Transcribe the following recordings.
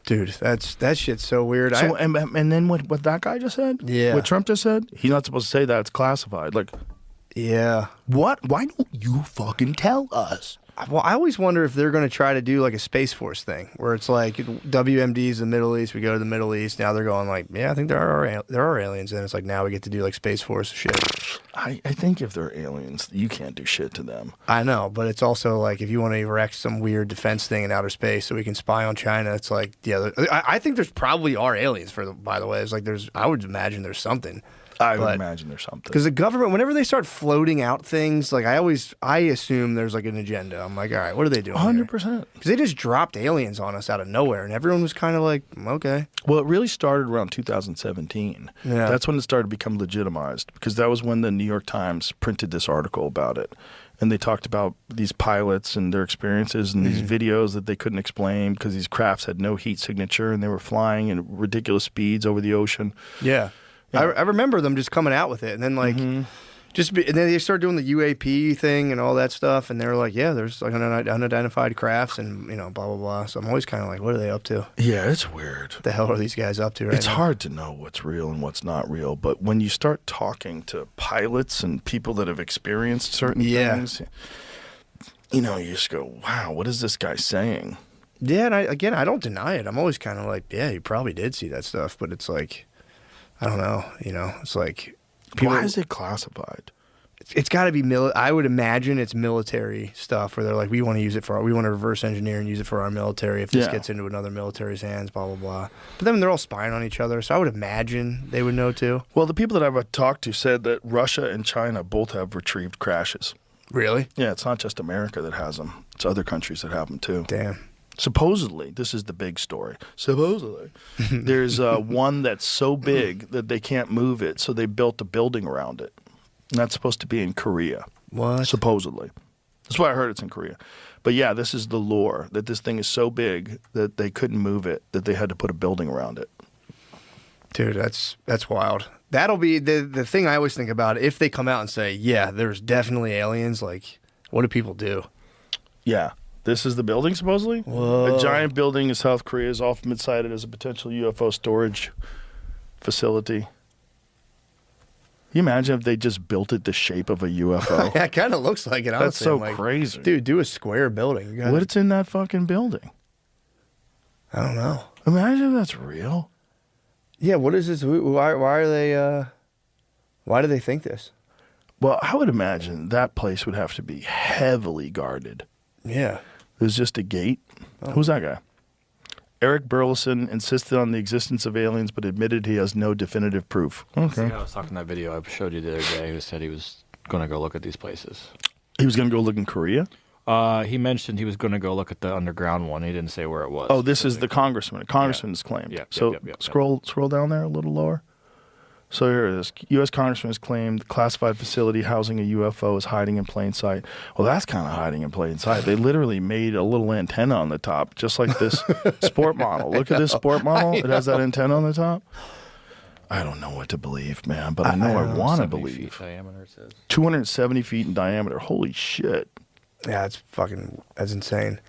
Dude, that shit's so weird. So, and then what that guy just said? Yeah. What Trump just said? He's not supposed to say that. It's classified. Like, yeah. what? Why don't you fucking tell us? Well, I always wonder if they're going to try to do like a Space Force thing, where it's like WMD's the Middle East, we go to the Middle East. Now they're going like, yeah, I think there are aliens, and it's like now we get to do like Space Force shit. I think if they're aliens, you can't do shit to them. I know, but it's also like if you want to erect some weird defense thing in outer space so we can spy on China, it's like, yeah, I think there's probably are aliens by the way. It's like I would imagine there's something. I would imagine there's something. Because the government, whenever they start floating out things, like I assume there's like an agenda. I'm like, all right, what are they doing? 100%. Because they just dropped aliens on us out of nowhere, and everyone was kind of like, okay. Well, it really started around 2017. Yeah. That's when it started to become legitimized, because that was when the New York Times printed this article about it. And they talked about these pilots and their experiences and these videos that they couldn't explain because these crafts had no heat signature and they were flying at ridiculous speeds over the ocean. Yeah. I remember them just coming out with it, and then like, and then they started doing the UAP thing and all that stuff, and they were like, yeah, there's like unidentified crafts, and blah blah blah. So I'm always kind of like, what are they up to? Yeah, it's weird. What the hell are these guys up to right now? It's hard to know what's real and what's not real, but when you start talking to pilots and people that have experienced certain things, you just go, wow, what is this guy saying? Yeah, and I don't deny it. I'm always kind of like, yeah, you probably did see that stuff, but it's like, I don't know, it's like... Why is it classified? It's got to be, I would imagine it's military stuff where they're like, we want to use it we want to reverse engineer and use it for our military if this gets into another military's hands, blah, blah, blah. But then they're all spying on each other, so I would imagine they would know too. Well, the people that I've talked to said that Russia and China both have retrieved crashes. Really? Yeah, it's not just America that has them. It's other countries that have them too. Damn. Supposedly, this is the big story. Supposedly, there's one that's so big that they can't move it, so they built a building around it. And that's supposed to be in Korea. What? Supposedly. That's why I heard it's in Korea. But yeah, this is the lore, that this thing is so big that they couldn't move it, that they had to put a building around it. Dude, that's wild. That'll be the thing I always think about. If they come out and say, yeah, there's definitely aliens, like, what do people do? Yeah. This is the building, supposedly? Whoa. A giant building in South Korea is often been cited as a potential UFO storage facility. Can you imagine if they just built it the shape of a UFO? Yeah, it kind of looks like it, honestly. That's so crazy. Dude, do a square building. What's in that fucking building? I don't know. Imagine if that's real. Yeah, what is this? Why are they, why do they think this? Well, I would imagine that place would have to be heavily guarded. Yeah. There's just a gate. Oh. Who's that guy? Eric Burleson insisted on the existence of aliens, but admitted he has no definitive proof. Okay. I was talking that video I showed you the other day who said he was going to go look at these places. He was going to go look in Korea? He mentioned he was going to go look at the underground one. He didn't say where it was. Oh, this is the congressman. Congressman's claimed. Yeah. So scroll down there a little lower. So here it is. U.S. Congressman has claimed the classified facility housing a UFO is hiding in plain sight. Well, that's kind of hiding in plain sight. They literally made a little antenna on the top, just like this sport model. Look at this sport model. It has that antenna on the top. I don't know what to believe, man, but I know I want to believe. 70 feet diameter, it says. 270 feet in diameter. Holy shit. Yeah, that's insane.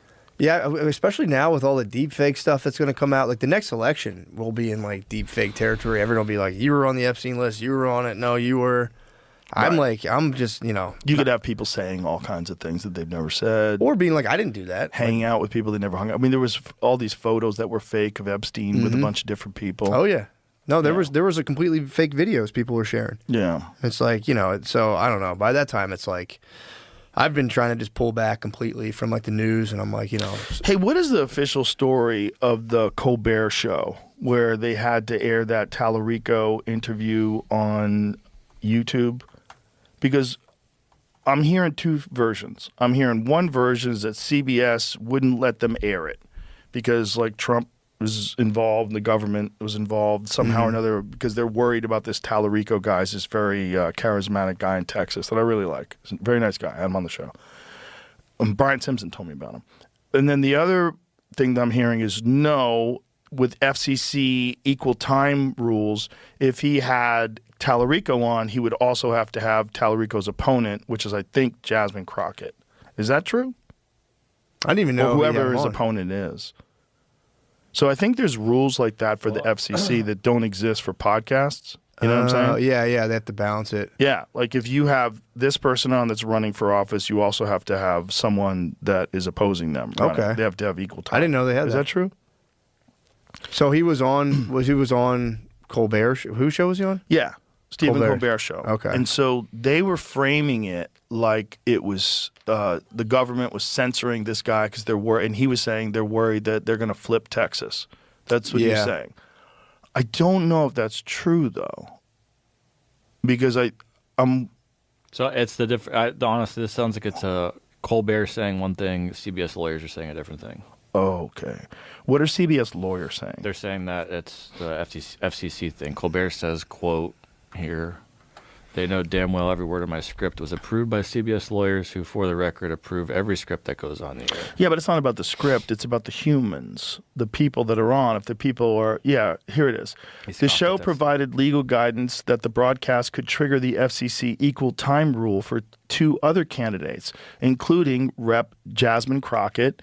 Yeah, especially now with all the deep fake stuff that's going to come out. Like the next election will be in like deep fake territory. Everyone will be like, you were on the Epstein list. You were on it. No, you were. Right. I'm just, You could have people saying all kinds of things that they've never said. Or being like, I didn't do that. Hanging out with people they never hung out. I mean, there was all these photos that were fake of Epstein with a bunch of different people. Oh, yeah. No, there was a completely fake videos people were sharing. Yeah. It's like, so I don't know. By that time, it's like, I've been trying to just pull back completely from like the news, and I'm like, Hey, what is the official story of the Colbert Show where they had to air that Tallarico interview on YouTube? Because I'm hearing two versions. I'm hearing one version is that CBS wouldn't let them air it because like Trump was involved and the government was involved somehow or another because they're worried about this Tallarico guy. He's this very charismatic guy in Texas that I really like. He's a very nice guy. I had him on the show. Brian Simpson told me about him. And then the other thing that I'm hearing is no, with FCC equal time rules, if he had Tallarico on, he would also have to have Tallarico's opponent, which is, I think, Jasmine Crockett. Is that true? I didn't even know or whoever his opponent is. So I think there's rules like that for the FCC that don't exist for podcasts. You know what I'm saying? Yeah, they have to balance it. Yeah, like if you have this person on that's running for office, you also have to have someone that is opposing them. Running. Okay. They have to have equal time. I didn't know they had Is that true? So he was on, he was on Colbert? Whose show was he on? Yeah, Stephen Colbert show. Okay. And so they were framing it like it was the government was censoring this guy because they're worried, and he was saying they're worried that they're going to flip Texas. That's what he's saying. I don't know if that's true though, because So it's the different. Honestly, this sounds like it's a Colbert saying one thing, CBS lawyers are saying a different thing. Oh, okay. What are CBS lawyers saying? They're saying that it's the FCC thing. Colbert says, quote, here, they know damn well every word of my script was approved by CBS lawyers who, for the record, approve every script that goes on the air. Yeah, but it's not about the script. It's about the humans, the people that are on. If the people are, yeah, here it is. The show provided legal guidance that the broadcast could trigger the FCC equal time rule for 2 other candidates, including Rep. Jasmine Crockett,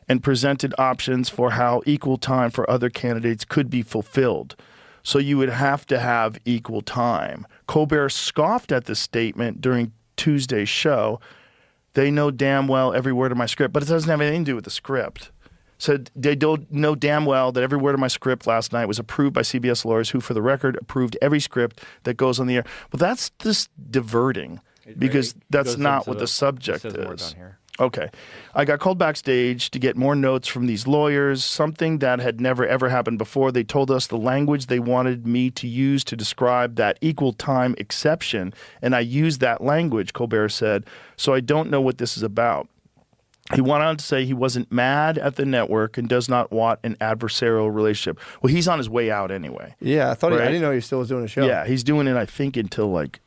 and presented options for how equal time for other candidates could be fulfilled. So you would have to have equal time. Colbert scoffed at this statement during Tuesday's show. They know damn well every word of my script, but it doesn't have anything to do with the script. Said they don't know damn well that every word of my script last night was approved by CBS lawyers who, for the record, approved every script that goes on the air. Well, that's just diverting because that's not what the subject is. Okay. I got called backstage to get more notes from these lawyers, something that had never, ever happened before. They told us the language they wanted me to use to describe that equal time exception, and I used that language, Colbert said, so I don't know what this is about. He went on to say he wasn't mad at the network and does not want an adversarial relationship. Well, he's on his way out anyway. Yeah, I didn't know he still was doing a show. Yeah, he's doing it, I think, until like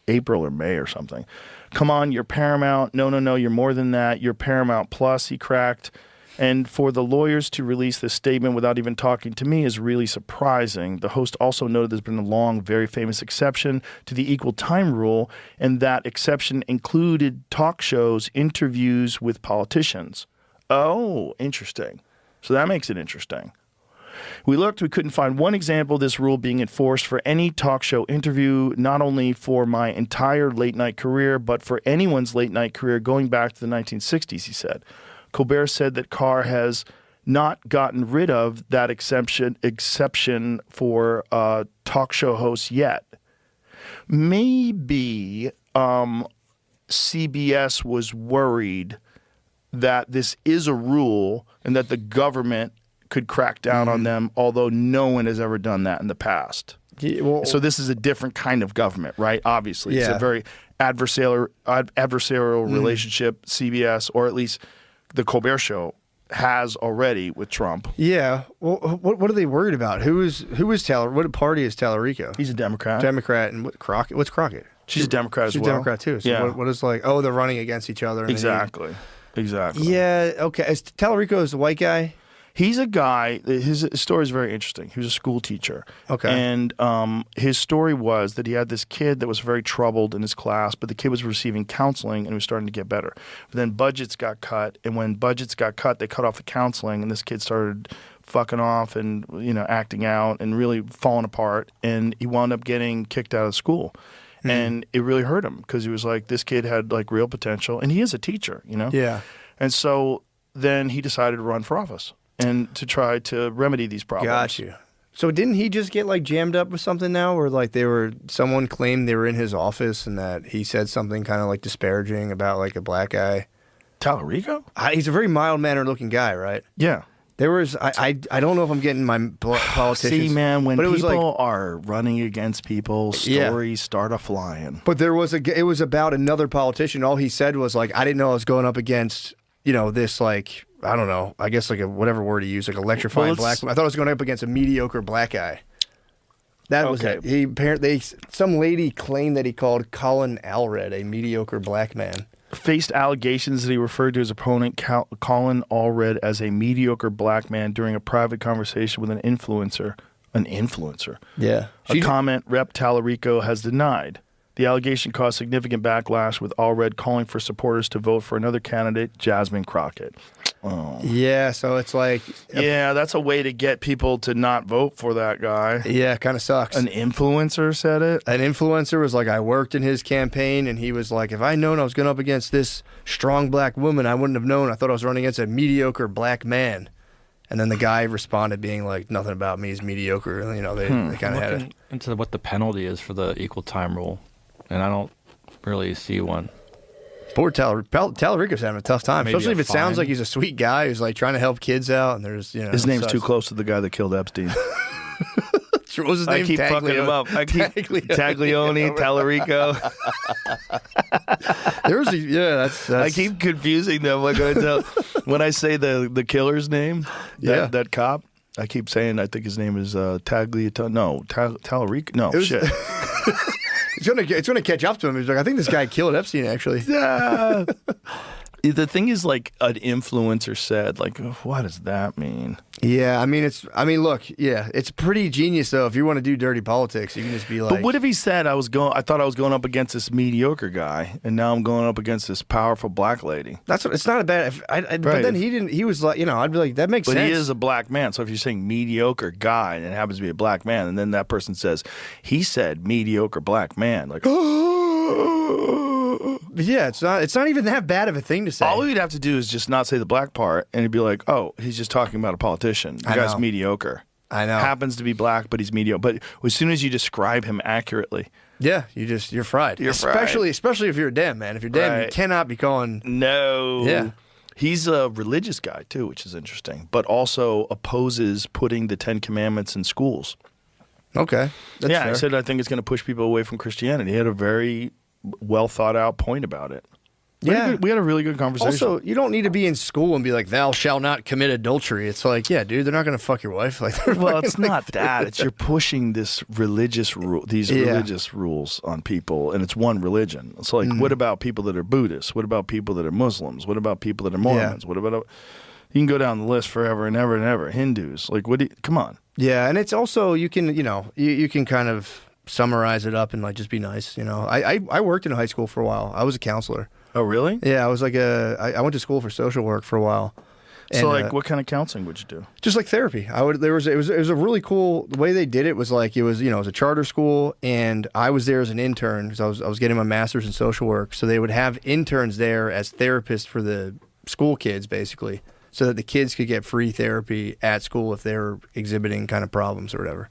April or May or something. Come on, you're Paramount. No, you're more than that. You're Paramount Plus, he cracked. And for the lawyers to release this statement without even talking to me is really surprising. The host also noted there's been a long, very famous exception to the equal time rule, and that exception included talk shows, interviews with politicians. Oh, interesting. So that makes it interesting. We looked, we couldn't find one example of this rule being enforced for any talk show interview, not only for my entire late-night career, but for anyone's late-night career going back to the 1960s, he said. Colbert said that Carr has not gotten rid of that exception for talk show hosts yet. Maybe CBS was worried that this is a rule and that the government could crack down on them, although no one has ever done that in the past. Yeah, well, so this is a different kind of government, right? Obviously. It's a very adversarial relationship, CBS, or at least the Colbert Show, has already with Trump. Yeah. Well, what are they worried about? Who is Taylor? What party is Tallarico? He's a Democrat. Democrat. And Crockett? What's Crockett? She's a Democrat as well. She's a Democrat too. So what is like, they're running against each other. Exactly. Yeah, okay. Tallarico is the white guy? He's a guy, his story is very interesting. He was a school teacher. Okay. And his story was that he had this kid that was very troubled in his class, but the kid was receiving counseling and was starting to get better. But then budgets got cut, and when budgets got cut, they cut off the counseling, and this kid started fucking off and, acting out and really falling apart, and he wound up getting kicked out of school. Mm-hmm. And it really hurt him because he was like, this kid had like real potential, and he is a teacher, Yeah. And so then he decided to run for office and to try to remedy these problems. Got you. So didn't he just get like jammed up with something now, where like someone claimed they were in his office and that he said something kind of like disparaging about like a black guy? Tallarico? He's a very mild-mannered looking guy, right? Yeah. There was I don't know if I'm getting my politicians. See, man, when people are running against people, stories start a flying. But it was about another politician. All he said was like, I didn't know I was going up against this like, I don't know, I guess like whatever word he used, like electrifying black. I thought I was going up against a mediocre black guy. That was it. He apparently, some lady claimed that he called Colin Allred a mediocre black man. Faced allegations that he referred to his opponent, Colin Allred, as a mediocre black man during a private conversation with an influencer. An influencer? Yeah. A comment Rep. Tallarico has denied. The allegation caused significant backlash, with Allred calling for supporters to vote for another candidate, Jasmine Crockett. Oh. Yeah, so it's like, Yeah, that's a way to get people to not vote for that guy. yeah, kind of sucks. An influencer said it. An influencer was like, I worked in his campaign, and he was like, if I'd known I was going up against this strong black woman, I wouldn't have known. I thought I was running against a mediocre black man. And then the guy responded being like, nothing about me is mediocre. You know, they kind of had it. Into what the penalty is for the equal time rule, and I don't really see one. Poor Tallarico's having a tough time, Maybe especially if a it sounds fine. like he's a sweet guy who's like trying to help kids out. And there's, you know, His name's such. too close to the guy that killed Epstein. What was his name? I keep fucking him up. I keep Taglione, Tallarico. There was that's I keep confusing them. Like when I say the killer's name, that cop, I keep saying I think his name is Tallarico. No, Tallarico. No, shit. It's gonna catch up to him. He's like, I think this guy killed Epstein actually. Yeah. The thing is, like an influencer said, like, what does that mean? Yeah, I mean, look, yeah, it's pretty genius though. If you want to do dirty politics, you can just be like. But what if he said I thought I was going up against this mediocre guy, and now I'm going up against this powerful black lady? It's not a bad. But then he didn't. He was like, you know, I'd be like, that makes sense. But he is a black man, so if you're saying mediocre guy and it happens to be a black man, and then that person says he said mediocre black man, like. Yeah, it's not even that bad of a thing to say. All we'd have to do is just not say the black part, and he'd be like, "Oh, he's just talking about a politician. The guy's mediocre. I know. Happens to be black, but he's mediocre. But as soon as you describe him accurately, yeah, you're fried. Especially if you're a Dem, man. If you're Dem, you cannot be calling. No. Yeah. He's a religious guy too, which is interesting, but also opposes putting the 10 Commandments in schools. Okay. That's fair. I said I think it's going to push people away from Christianity. He had a very well thought out point about it. We had a really good conversation. Also, you don't need to be in school and be like, "Thou shalt not commit adultery." It's like, yeah, dude, they're not going to fuck your wife. Like, well, it's not that. It's you're pushing this religious religious rules on people, and it's one religion. It's like, what about people that are Buddhists? What about people that are Muslims? What about people that are Mormons? What about you can go down the list forever and ever and ever. Hindus, like, come on. Yeah, and it's also you can you can kind of summarize it up and like just be nice. You know, I worked in a high school for a while. I was a counselor. Oh, really? Yeah, I was like I went to school for social work for a while. So, like, what kind of counseling would you do? Just like therapy. It was a really cool. The way they did it was like it was a charter school, and I was there as an intern because I was getting my master's in social work. So they would have interns there as therapists for the school kids, basically, so that the kids could get free therapy at school if they were exhibiting kind of problems or whatever.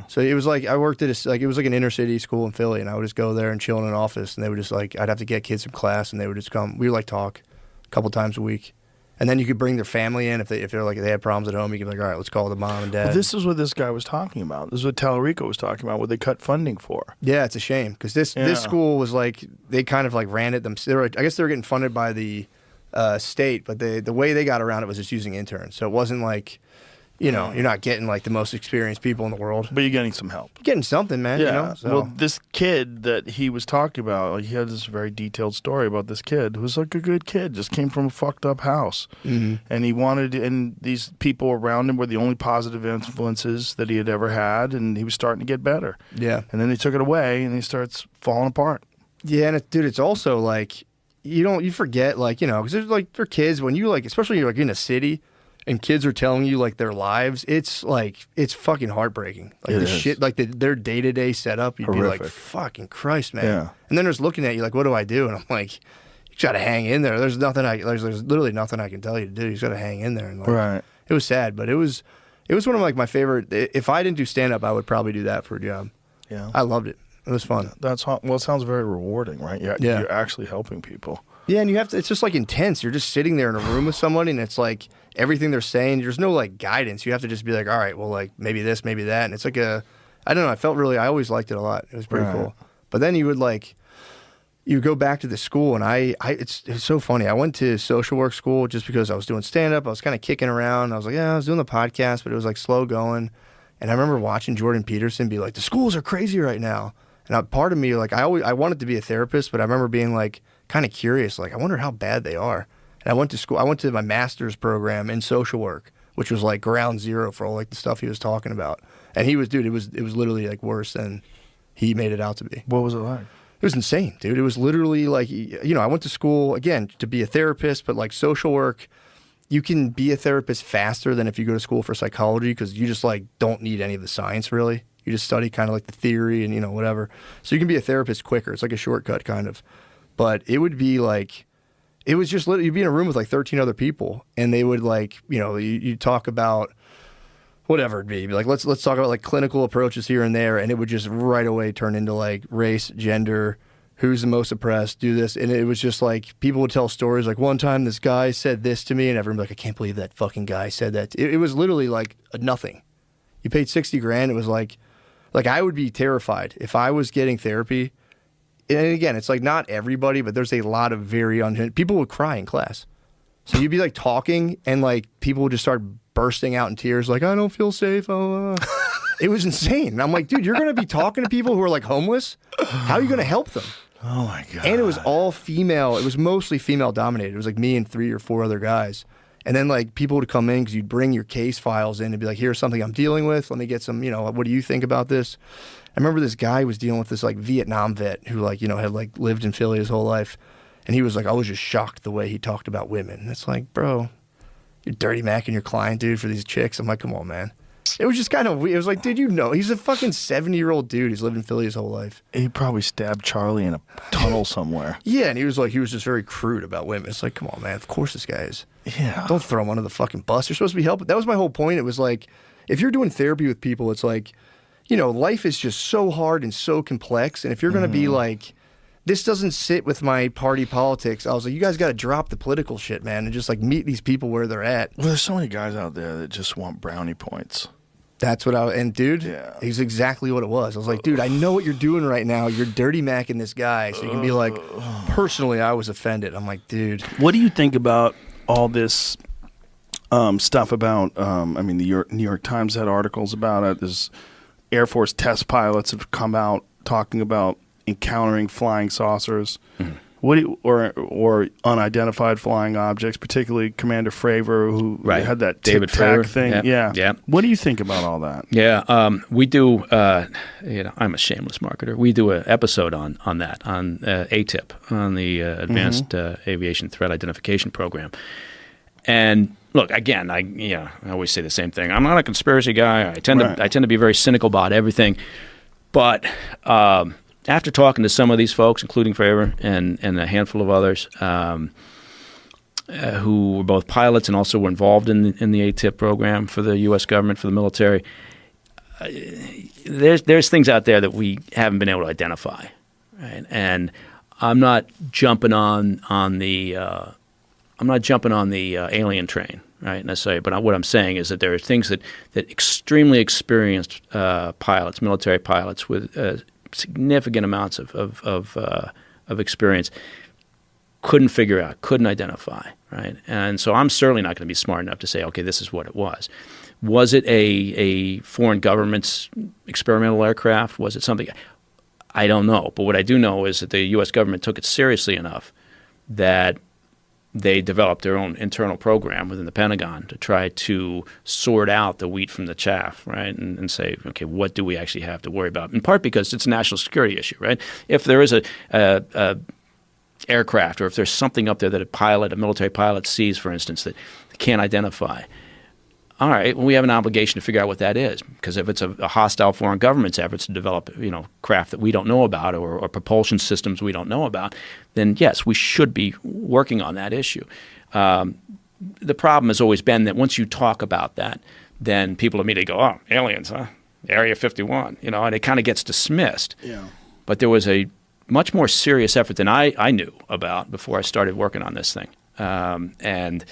So it was like I worked at it was like an inner city school in Philly, and I would just go there and chill in an office, and they would just like I'd have to get kids from class, and they would just come. We would like talk a couple times a week. And then you could bring their family in if they're like they had problems at home. You could be like, all right, let's call the mom and dad. Well, this is what this guy was talking about. This is what Tallarico was talking about. What they cut funding for. Yeah, it's a shame because this school was like they kind of like ran it themselves. I guess they were getting funded by the state, but the way they got around it was just using interns. So it wasn't like you're not getting like the most experienced people in the world, but you're getting some help. You're getting something, man. Yeah. You know? So. Well, this kid that he was talking about, like, he had this very detailed story about this kid who was like a good kid, just came from a fucked up house, and and these people around him were the only positive influences that he had ever had, and he was starting to get better. Yeah. And then they took it away, and he starts falling apart. Yeah, and it's also like you forget, like, because there's like they're kids when you like, especially like in a city. And kids are telling you like their lives, it's fucking heartbreaking. Like the shit, like their day-to-day setup, you'd be like, fucking Christ, man. Yeah. And then they're just looking at you like, what do I do? And I'm like, you gotta hang in there. There's there's literally nothing I can tell you to do. You just gotta hang in there. And like, right. It was sad, but it was one of like my favorite. If I didn't do stand-up, I would probably do that for a job. Yeah. I loved it. It was fun. It sounds very rewarding, right? Yeah. You're actually helping people. Yeah, and it's just like intense. You're just sitting there in a room with somebody, and it's like everything they're saying, there's no like guidance. You have to just be like, all right, well, like maybe this, maybe that. And it's like I don't know, I always liked it a lot. It was pretty cool. But then you go back to the school, and it's so funny. I went to social work school just because I was doing stand-up. I was kind of kicking around. I was like, I was doing the podcast, but it was like slow going. And I remember watching Jordan Peterson be like, the schools are crazy right now. And part of me, like, I wanted to be a therapist, but I remember being like, kind of curious, like, I wonder how bad they are. And I went to school. I went to my master's program in social work, which was like ground zero for all like the stuff he was talking about. And he was, dude, it was literally like worse than he made it out to be. What was it like? It was insane, dude. It was literally like, I went to school again to be a therapist, but like social work, you can be a therapist faster than if you go to school for psychology, because you just like don't need any of the science really. You just study kind of like the theory and, you know, whatever. So you can be a therapist quicker. It's like a shortcut kind of. But it would be like, it was just literally, you'd be in a room with like 13 other people, and they would like, you know, you talk about whatever it'd be. Like, let's talk about like clinical approaches here and there. And it would just right away turn into like race, gender, who's the most oppressed, do this. And it was just like, people would tell stories like, one time this guy said this to me, and everyone would be like, I can't believe that fucking guy said that. It was literally like a nothing. You paid $60,000. It was like I would be terrified if I was getting therapy. And again, it's like not everybody, but there's a lot of very people would cry in class. So you'd be like talking, and like people would just start bursting out in tears, like, I don't feel safe. It was insane. And I'm like, dude, you're going to be talking to people who are like homeless. How are you going to help them? Oh my God. And it was all female. It was mostly female dominated. It was like me and 3 or 4 other guys. And then like people would come in because you'd bring your case files in and be like, here's something I'm dealing with. Let me get some, you know, what do you think about this? I remember this guy was dealing with this like Vietnam vet who like, you know, had like lived in Philly his whole life. And he was like, I was just shocked the way he talked about women. And it's like, bro, you're dirty macking your client, dude, for these chicks. I'm like, come on, man. It was just kind of weird. It was like, dude, you know, he's a fucking 70-year-old dude. He's lived in Philly his whole life. He probably stabbed Charlie in a tunnel somewhere. Yeah, and he was just very crude about women. It's like, come on, man. Of course this guy is. Yeah. Don't throw him under the fucking bus. You're supposed to be helping. That was my whole point. It was like, if you're doing therapy with people, it's like, you know, life is just so hard and so complex. And if you're going to be like, this doesn't sit with my party politics, I was like, you guys got to drop the political shit, man, and just like meet these people where they're at. Well, there's so many guys out there that just want brownie points. That's what dude, yeah. It's exactly what it was. I was like, dude, I know what you're doing right now. You're dirty macking this guy. So you can be like, personally, I was offended. I'm like, dude. What do you think about all this stuff about, I mean, the New York Times had articles about it. There's Air Force test pilots have come out talking about encountering flying saucers. Mm-hmm. Or unidentified flying objects, particularly Commander Fravor, who had that David tic-tac thing. Yeah. What do you think about all that? Yeah, we do. I'm a shameless marketer. We do an episode on that, on ATIP, on the Advanced Aviation Threat Identification Program. And look, again, I always say the same thing. I'm not a conspiracy guy. I tend to be very cynical about everything, but. After talking to some of these folks, including Fravor and a handful of others who were both pilots and also were involved in the ATIP program for the U.S. government, for the military, there's things out there that we haven't been able to identify, right? And I'm not jumping on the alien train, right? Necessarily, but what I'm saying is that there are things that extremely experienced pilots, military pilots with significant amounts of experience couldn't figure out, couldn't identify, right? And so I'm certainly not going to be smart enough to say, okay, this is what it was. Was it a foreign government's experimental aircraft? Was it something? I don't know. But what I do know is that the U.S. government took it seriously enough that they developed their own internal program within the Pentagon to try to sort out the wheat from the chaff, right? And say, okay, what do we actually have to worry about? In part because it's a national security issue, right? If there is a aircraft, or if there's something up there that a military pilot sees, for instance, that they can't identify, all right, well, we have an obligation to figure out what that is, because if it's a hostile foreign government's efforts to develop, craft that we don't know about, or propulsion systems we don't know about, then yes, we should be working on that issue. The problem has always been that once you talk about that, then people immediately go, "Oh, aliens, huh? Area 51," and it kind of gets dismissed. Yeah. But there was a much more serious effort than I knew about before I started working on this thing, and.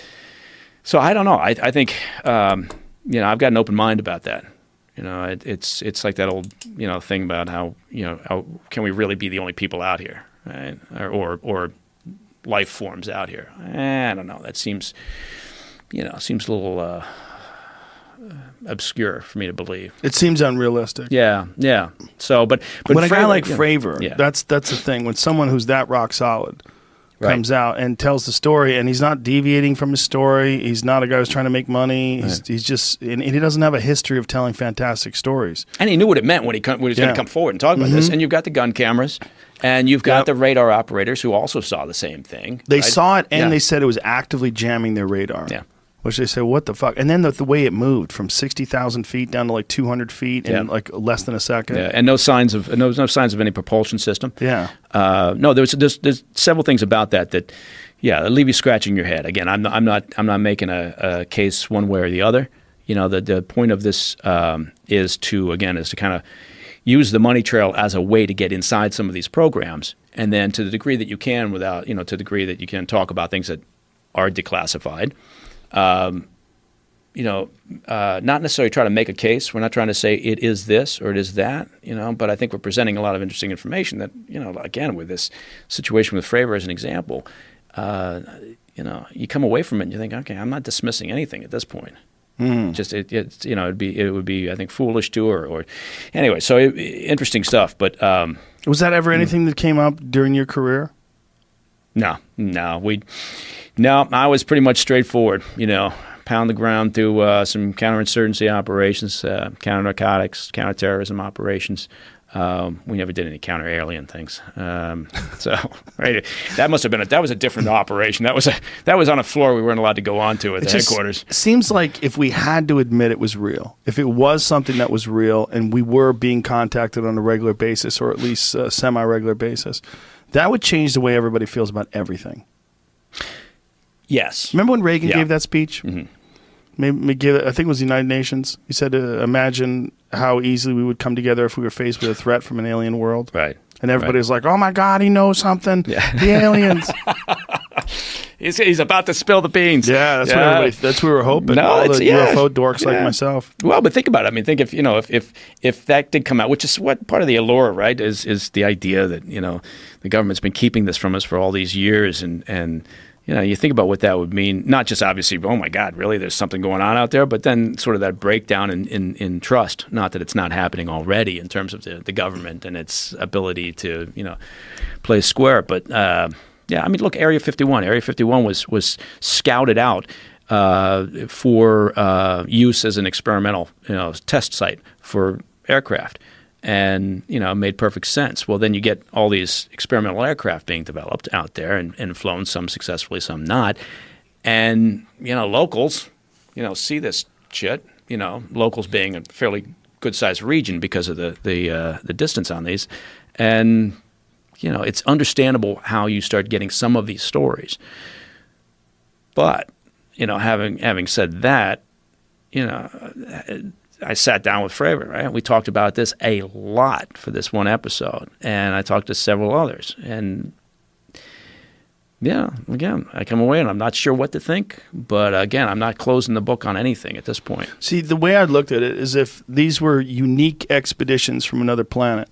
So I don't know. I think I've got an open mind about that. It's like that old thing about how can we really be the only people out here, right? Or life forms out here. I don't know. That seems a little obscure for me to believe. It seems unrealistic. Yeah. So, but when a guy like Fravor, that's the thing. When someone who's that rock solid comes out and tells the story, and he's not deviating from his story. He's not a guy who's trying to make money. He's just, and he doesn't have a history of telling fantastic stories. And he knew what it meant when he was going to come forward and talk about this. And you've got the gun cameras, and you've got the radar operators who also saw the same thing. They saw it, and they said it was actively jamming their radar. Yeah. which they say, what the fuck? And then the way it moved from 60,000 feet down to like 200 feet in like less than a second. Yeah, and no signs of any propulsion system. Yeah. No, there's several things about that leave you scratching your head. Again, I'm not making a case one way or the other. You know, the point of this is to kind of use the money trail as a way to get inside some of these programs, and then to the degree that you can, to the degree that you can talk about things that are declassified. Not necessarily try to make a case. We're not trying to say it is this or it is that, but I think we're presenting a lot of interesting information that, again, with this situation with Fravor as an example, you come away from it and you think, okay, I'm not dismissing anything at this point. Just it would be I think foolish to or anyway. So interesting stuff. But was that ever anything that came up during your career? No. I was pretty much straightforward. Pound the ground through some counterinsurgency operations, counter-narcotics, counter-terrorism operations. We never did any counter-alien things. So right, that was a different operation. That was on a floor we weren't allowed to go onto at the headquarters. Seems like if we had to admit it was real, if it was something that was real, and we were being contacted on a regular basis, or at least a semi-regular basis, that would change the way everybody feels about everything. Yes. Remember when Reagan gave that speech? Mm-hmm. Maybe I think it was the United Nations. He said, imagine how easily we would come together if we were faced with a threat from an alien world. Right. And everybody was like, oh my God, he knows something. Yeah. The aliens. He's about to spill the beans. Yeah, that's what we were hoping. No, all the UFO dorks like myself. Well, but think about it. I mean, think if that did come out, which is what part of the allure, right, is the idea that, the government's been keeping this from us for all these years, and you think about what that would mean, not just obviously, oh my God, really, there's something going on out there, but then sort of that breakdown in trust, not that it's not happening already in terms of the government and its ability to, play square. But, look, Area 51. Area 51 was scouted out for use as an experimental, test site for aircraft. And, made perfect sense. Well, then you get all these experimental aircraft being developed out there and flown, some successfully, some not. And, locals, see this shit, locals being a fairly good-sized region because of the distance on these. And, it's understandable how you start getting some of these stories. But, having said that, I sat down with Fravor, right? We talked about this a lot for this one episode, and I talked to several others. And, again, I come away and I'm not sure what to think, but again, I'm not closing the book on anything at this point. See, the way I looked at it is if these were unique expeditions from another planet,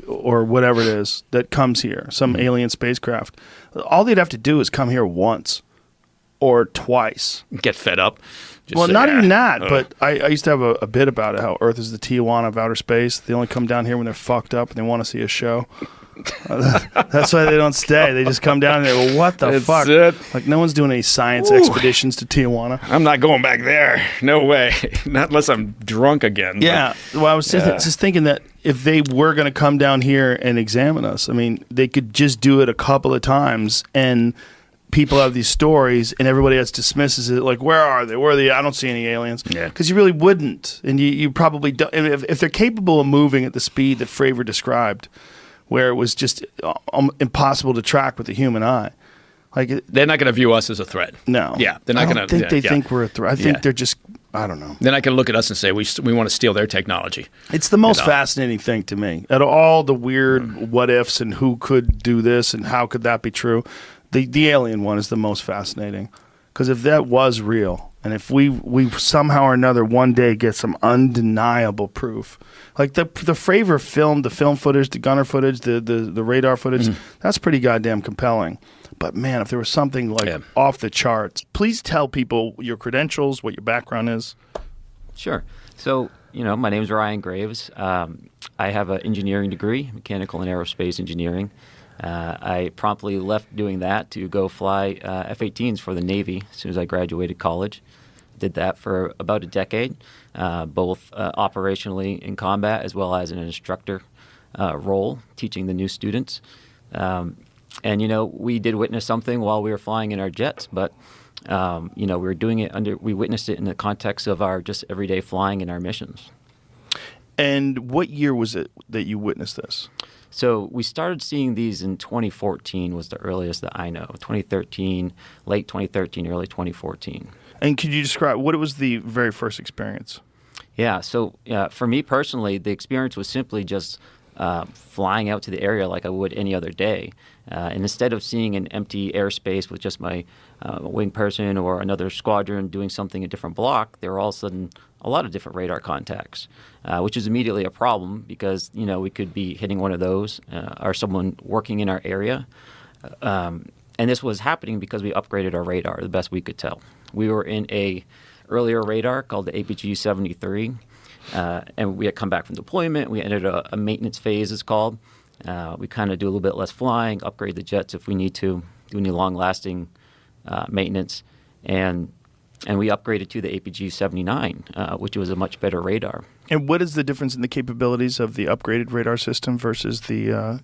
or whatever it is that comes here, some alien spacecraft, all they'd have to do is come here once or twice. Get fed up. Well, not even that, but I used to have a bit about it, how Earth is the Tijuana of outer space. They only come down here when they're fucked up and they want to see a show. That's why they don't stay. They just come down and they go, what the fuck? Like, no one's doing any science expeditions to Tijuana. I'm not going back there. No way. Not unless I'm drunk again. Yeah. Well, I was just thinking that if they were going to come down here and examine us, I mean, they could just do it a couple of times and people have these stories and everybody else dismisses it like, where are they? Where are they? I don't see any aliens. Yeah. Because you really wouldn't. And you probably don't. If they're capable of moving at the speed that Fravor described, where it was just impossible to track with the human eye. They're not going to view us as a threat. No. Yeah. They're not going to. They think we're a threat. I think they're just, I don't know. They're not going to look at us and say, we want to steal their technology. It's the most fascinating thing to me. Out of all the weird what ifs and who could do this and how could that be true, the alien one is the most fascinating. Because if that was real, and if we somehow or another one day get some undeniable proof, like the Fravor film, the film footage, the gunner footage, the radar footage, that's pretty goddamn compelling. But man, if there was something like off the charts, please tell people your credentials, what your background is. Sure. So, my name is Ryan Graves. I have an engineering degree, mechanical and aerospace engineering. I promptly left doing that to go fly F-18s for the Navy as soon as I graduated college. Did that for about a decade, both operationally in combat as well as in an instructor role, teaching the new students. And, we did witness something while we were flying in our jets, but We were doing it we witnessed it in the context of our just everyday flying and our missions. And what year was it that you witnessed this? So we started seeing these in 2014 was the earliest that I know. 2013, late 2013, early 2014. And could you describe what was the very first experience? Yeah, so for me personally, the experience was simply just flying out to the area like I would any other day. And instead of seeing an empty airspace with just my wing person or another squadron doing something in a different block, there were all of a sudden a lot of different radar contacts, which is immediately a problem because, we could be hitting one of those or someone working in our area. And this was happening because we upgraded our radar the best we could tell. We were in a earlier radar called the APG-73, and we had come back from deployment. We entered a maintenance phase, it's called. We kind of do a little bit less flying, upgrade the jets if we need to, do any long-lasting maintenance, and we upgraded to the APG-79, which was a much better radar. And what is the difference in the capabilities of the upgraded radar system versus the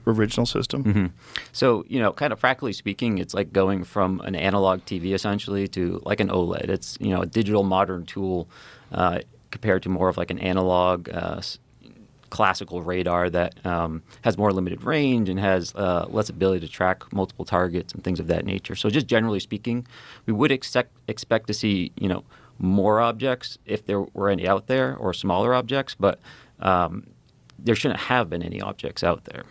original system? Mm-hmm. So, kind of practically speaking, it's like going from an analog TV essentially to like an OLED. It's, a digital modern tool compared to more of like an analog classical radar that has more limited range and has less ability to track multiple targets and things of that nature. So just generally speaking, we would expect to see, more objects if there were any out there or smaller objects, but there shouldn't have been any objects out there.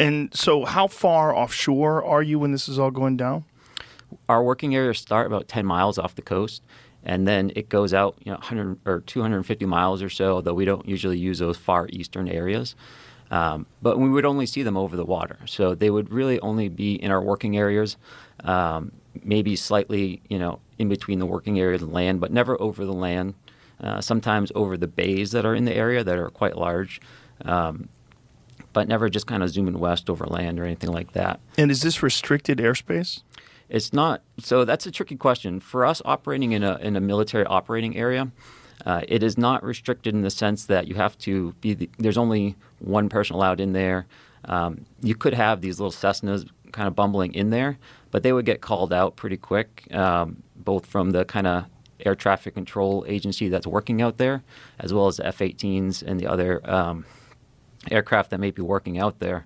And so how far offshore are you when this is all going down? Our working areas start about 10 miles off the coast, and then it goes out 100 or 250 miles or so, though we don't usually use those far eastern areas. But we would only see them over the water. So they would really only be in our working areas, maybe slightly in between the working area and land, but never over the land. Sometimes over the bays that are in the area that are quite large. But never just kind of zooming west over land or anything like that. And is this restricted airspace? It's not. So that's a tricky question. For us operating in a military operating area, it is not restricted in the sense that you have to be there's only one person allowed in there. You could have these little Cessnas kind of bumbling in there, but they would get called out pretty quick, both from the kind of air traffic control agency that's working out there, as well as the F-18s and the other aircraft that may be working out there.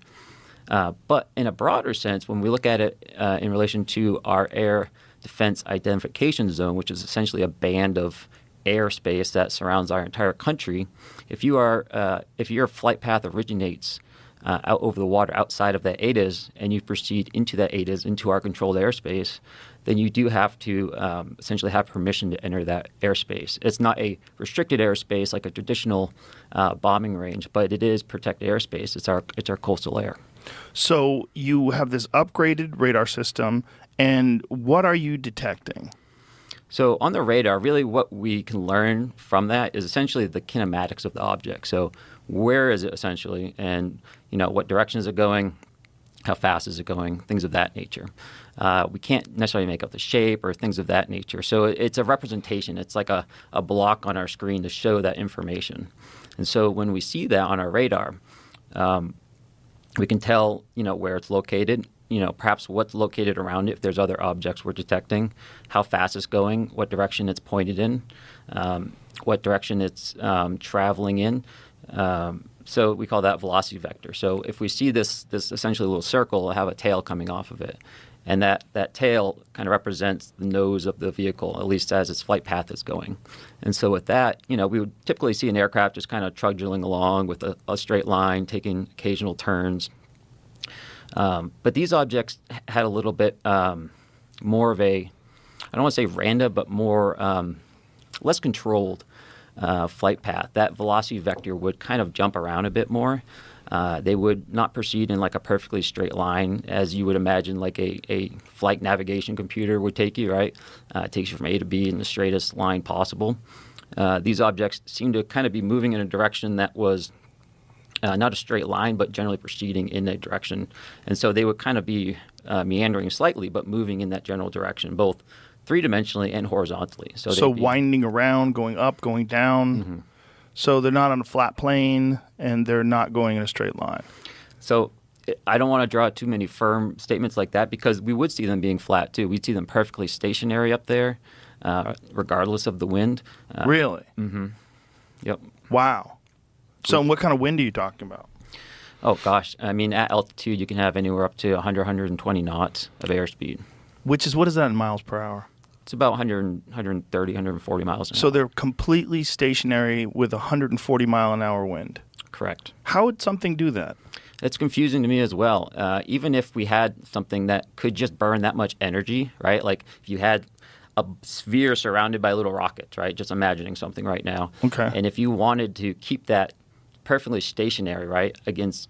But in a broader sense, when we look at it in relation to our air defense identification zone, which is essentially a band of airspace that surrounds our entire country, if your flight path originates out over the water outside of that ADIZ and you proceed into that ADIZ, into our controlled airspace, then you do have to essentially have permission to enter that airspace. It's not a restricted airspace like a traditional bombing range, but it is protected airspace. It's our coastal air. So you have this upgraded radar system, and what are you detecting? So on the radar, really what we can learn from that is essentially the kinematics of the object. So where is it essentially, and what direction is it going, how fast is it going, things of that nature. We can't necessarily make out the shape or things of that nature. So it's a representation. It's like a block on our screen to show that information. And so when we see that on our radar, we can tell, where it's located, perhaps what's located around it, if there's other objects we're detecting, how fast it's going, what direction it's pointed in, what direction it's traveling in. So we call that velocity vector. So if we see this essentially little circle, it'll have a tail coming off of it. And that tail kind of represents the nose of the vehicle, at least as its flight path is going. And so with that, we would typically see an aircraft just kind of trudging along with a straight line, taking occasional turns. But these objects had a little bit more of a, I don't want to say random, but more less controlled flight path. That velocity vector would kind of jump around a bit more. They would not proceed in like a perfectly straight line as you would imagine like a flight navigation computer would take you, right? It takes you from A to B in the straightest line possible. These objects seem to kind of be moving in a direction that was not a straight line, but generally proceeding in that direction. And so they would kind of be meandering slightly, but moving in that general direction, both three-dimensionally and horizontally. So winding around, going up, going down. Mm-hmm. So they're not on a flat plane, and they're not going in a straight line. So I don't want to draw too many firm statements like that because we would see them being flat too. We'd see them perfectly stationary up there, regardless of the wind. Really? Yep. Wow. So what kind of wind are you talking about? Oh, gosh. I mean, at altitude, you can have anywhere up to 100, 120 knots of airspeed. What is that in miles per hour? It's about 100, 130, 140 miles an hour. So they're completely stationary with 140 mile an hour wind. Correct. How would something do that? It's confusing to me as well. Even if we had something that could just burn that much energy, right? Like if you had a sphere surrounded by little rockets, right? Just imagining something right now. Okay. And if you wanted to keep that perfectly stationary, right, against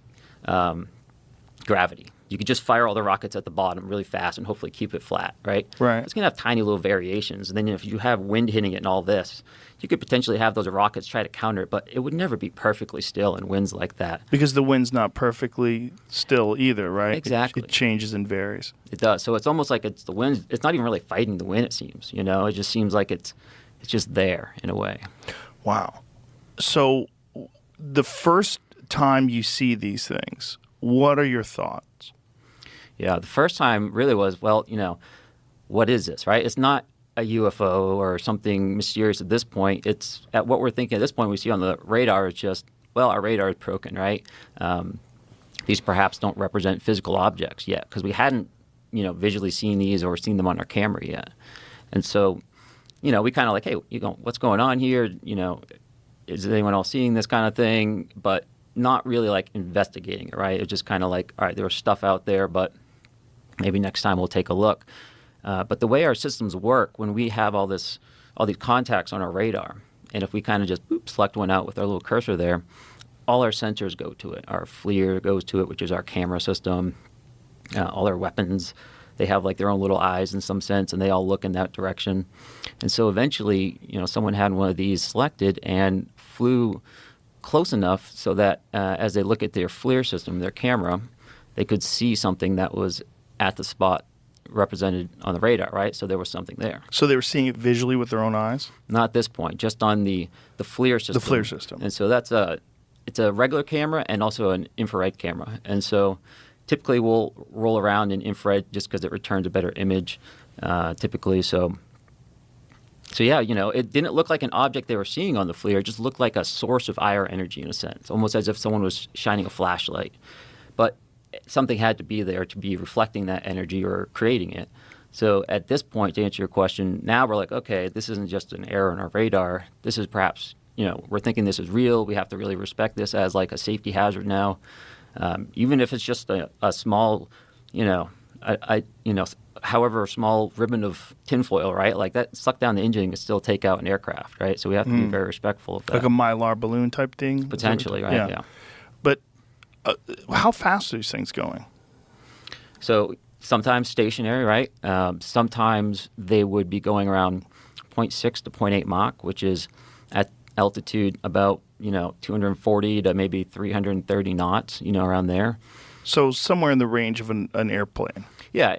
gravity, you could just fire all the rockets at the bottom really fast and hopefully keep it flat, right? Right. It's going to have tiny little variations. And then if you have wind hitting it and all this, you could potentially have those rockets try to counter it, but it would never be perfectly still in winds like that. Because the wind's not perfectly still either, right? Exactly. It changes and varies. It does. So it's almost like it's the wind. It's not even really fighting the wind, it seems. You know, it just seems like it's just there in a way. Wow. So the first time you see these things, what are your thoughts? Yeah, the first time really was, well, you know, what is this, right? It's not a UFO or something mysterious at this point. It's at what we're thinking at this point we see on the radar is just, well, our radar is broken, right? These perhaps don't represent physical objects yet because we hadn't, you know, visually seen these or seen them on our camera yet. And so, you know, we kind of like, hey, what's going on here? You know, is anyone else seeing this kind of thing? But not really like investigating it, right? It's just kind of like, all right, there's stuff out there, but maybe next time we'll take a look. But the way our systems work, when we have all these contacts on our radar, and if we kind of just select one out with our little cursor there, all our sensors go to it. Our FLIR goes to it, which is our camera system. All our weapons, they have like their own little eyes in some sense, and they all look in that direction. And so eventually, you know, someone had one of these selected and flew close enough so that as they look at their FLIR system, their camera, they could see something that was at the spot represented on the radar, right? So there was something there. So they were seeing it visually with their own eyes? Not at this point, just on the FLIR system. The FLIR system. And so it's a regular camera and also an infrared camera. And so typically we'll roll around in infrared just because it returns a better image typically. So yeah, you know, it didn't look like an object they were seeing on the FLIR. It just looked like a source of IR energy in a sense, almost as if someone was shining a flashlight. But something had to be there to be reflecting that energy or creating it. So at this point, to answer your question, now we're like, okay, this isn't just an error in our radar. This is perhaps, you know, we're thinking this is real. We have to really respect this as like a safety hazard now. Even if it's just a small, you know, however small ribbon of tinfoil, right? Like that suck down the engine can still take out an aircraft, right? So we have to be very respectful of that. Like a Mylar balloon type thing? Potentially, right? Yeah. But how fast are these things going? So sometimes stationary, right? Sometimes they would be going around 0.6 to 0.8 Mach, which is at altitude about, you know, 240 to maybe 330 knots, you know, around there. So somewhere in the range of an airplane. Yeah,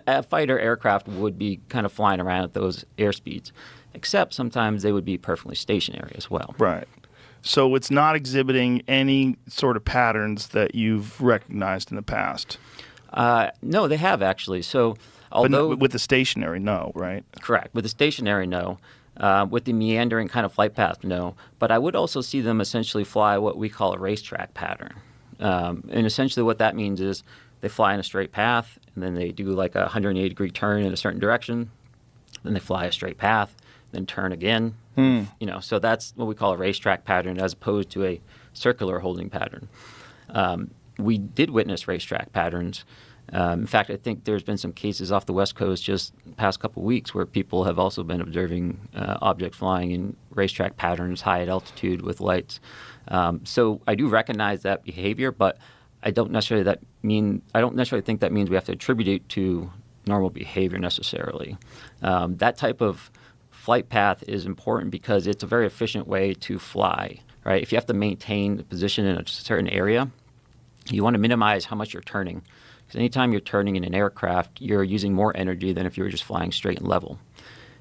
a fighter aircraft would be kind of flying around at those airspeeds, except sometimes they would be perfectly stationary as well. Right. So it's not exhibiting any sort of patterns that you've recognized in the past. No, they have actually. So although but with the stationary, no, right? Correct. With the stationary, no. With the meandering kind of flight path, no. But I would also see them essentially fly what we call a racetrack pattern. And essentially what that means is they fly in a straight path, and then they do like a 180-degree turn in a certain direction. Then they fly a straight path, then turn again. You know, so that's what we call a racetrack pattern as opposed to a circular holding pattern. We did witness racetrack patterns. In fact, I think there's been some cases off the West Coast just the past couple of weeks where people have also been observing objects flying in racetrack patterns high at altitude with lights. So I do recognize that behavior, but I don't necessarily think that means we have to attribute it to normal behavior necessarily. That type of flight path is important because it's a very efficient way to fly, right? If you have to maintain the position in a certain area, you want to minimize how much you're turning. Because anytime you're turning in an aircraft, you're using more energy than if you were just flying straight and level.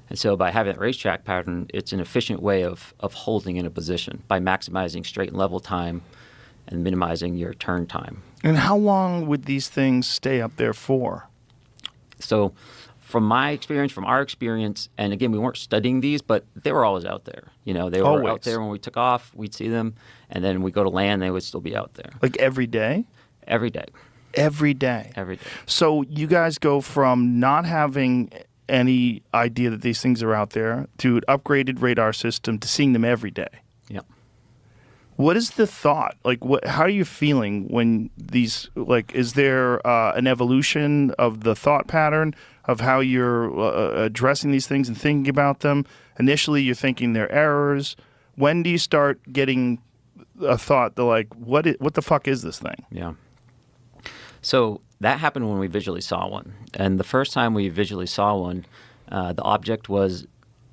And so by having a racetrack pattern, it's an efficient way of holding in a position by maximizing straight and level time. and minimizing your turn time. And how long would these things stay up there for? So from my experience, from our experience, and again, we weren't studying these, but they were always out there. You know, they were Always. out there when we took off, we'd see them, and then we go to land, they would still be out there. Like every day? Every day. Every day? Every day. So you guys go from not having any idea that these things are out there to an upgraded radar system to seeing them every day. Yep. What is the thought? Like, how are you feeling when these, like, is there an evolution of the thought pattern of how you're addressing these things and thinking about them? Initially, you're thinking they're errors. When do you start getting a thought that, like, what the fuck is this thing? Yeah. So that happened when we visually saw one. And the first time we visually saw one, the object was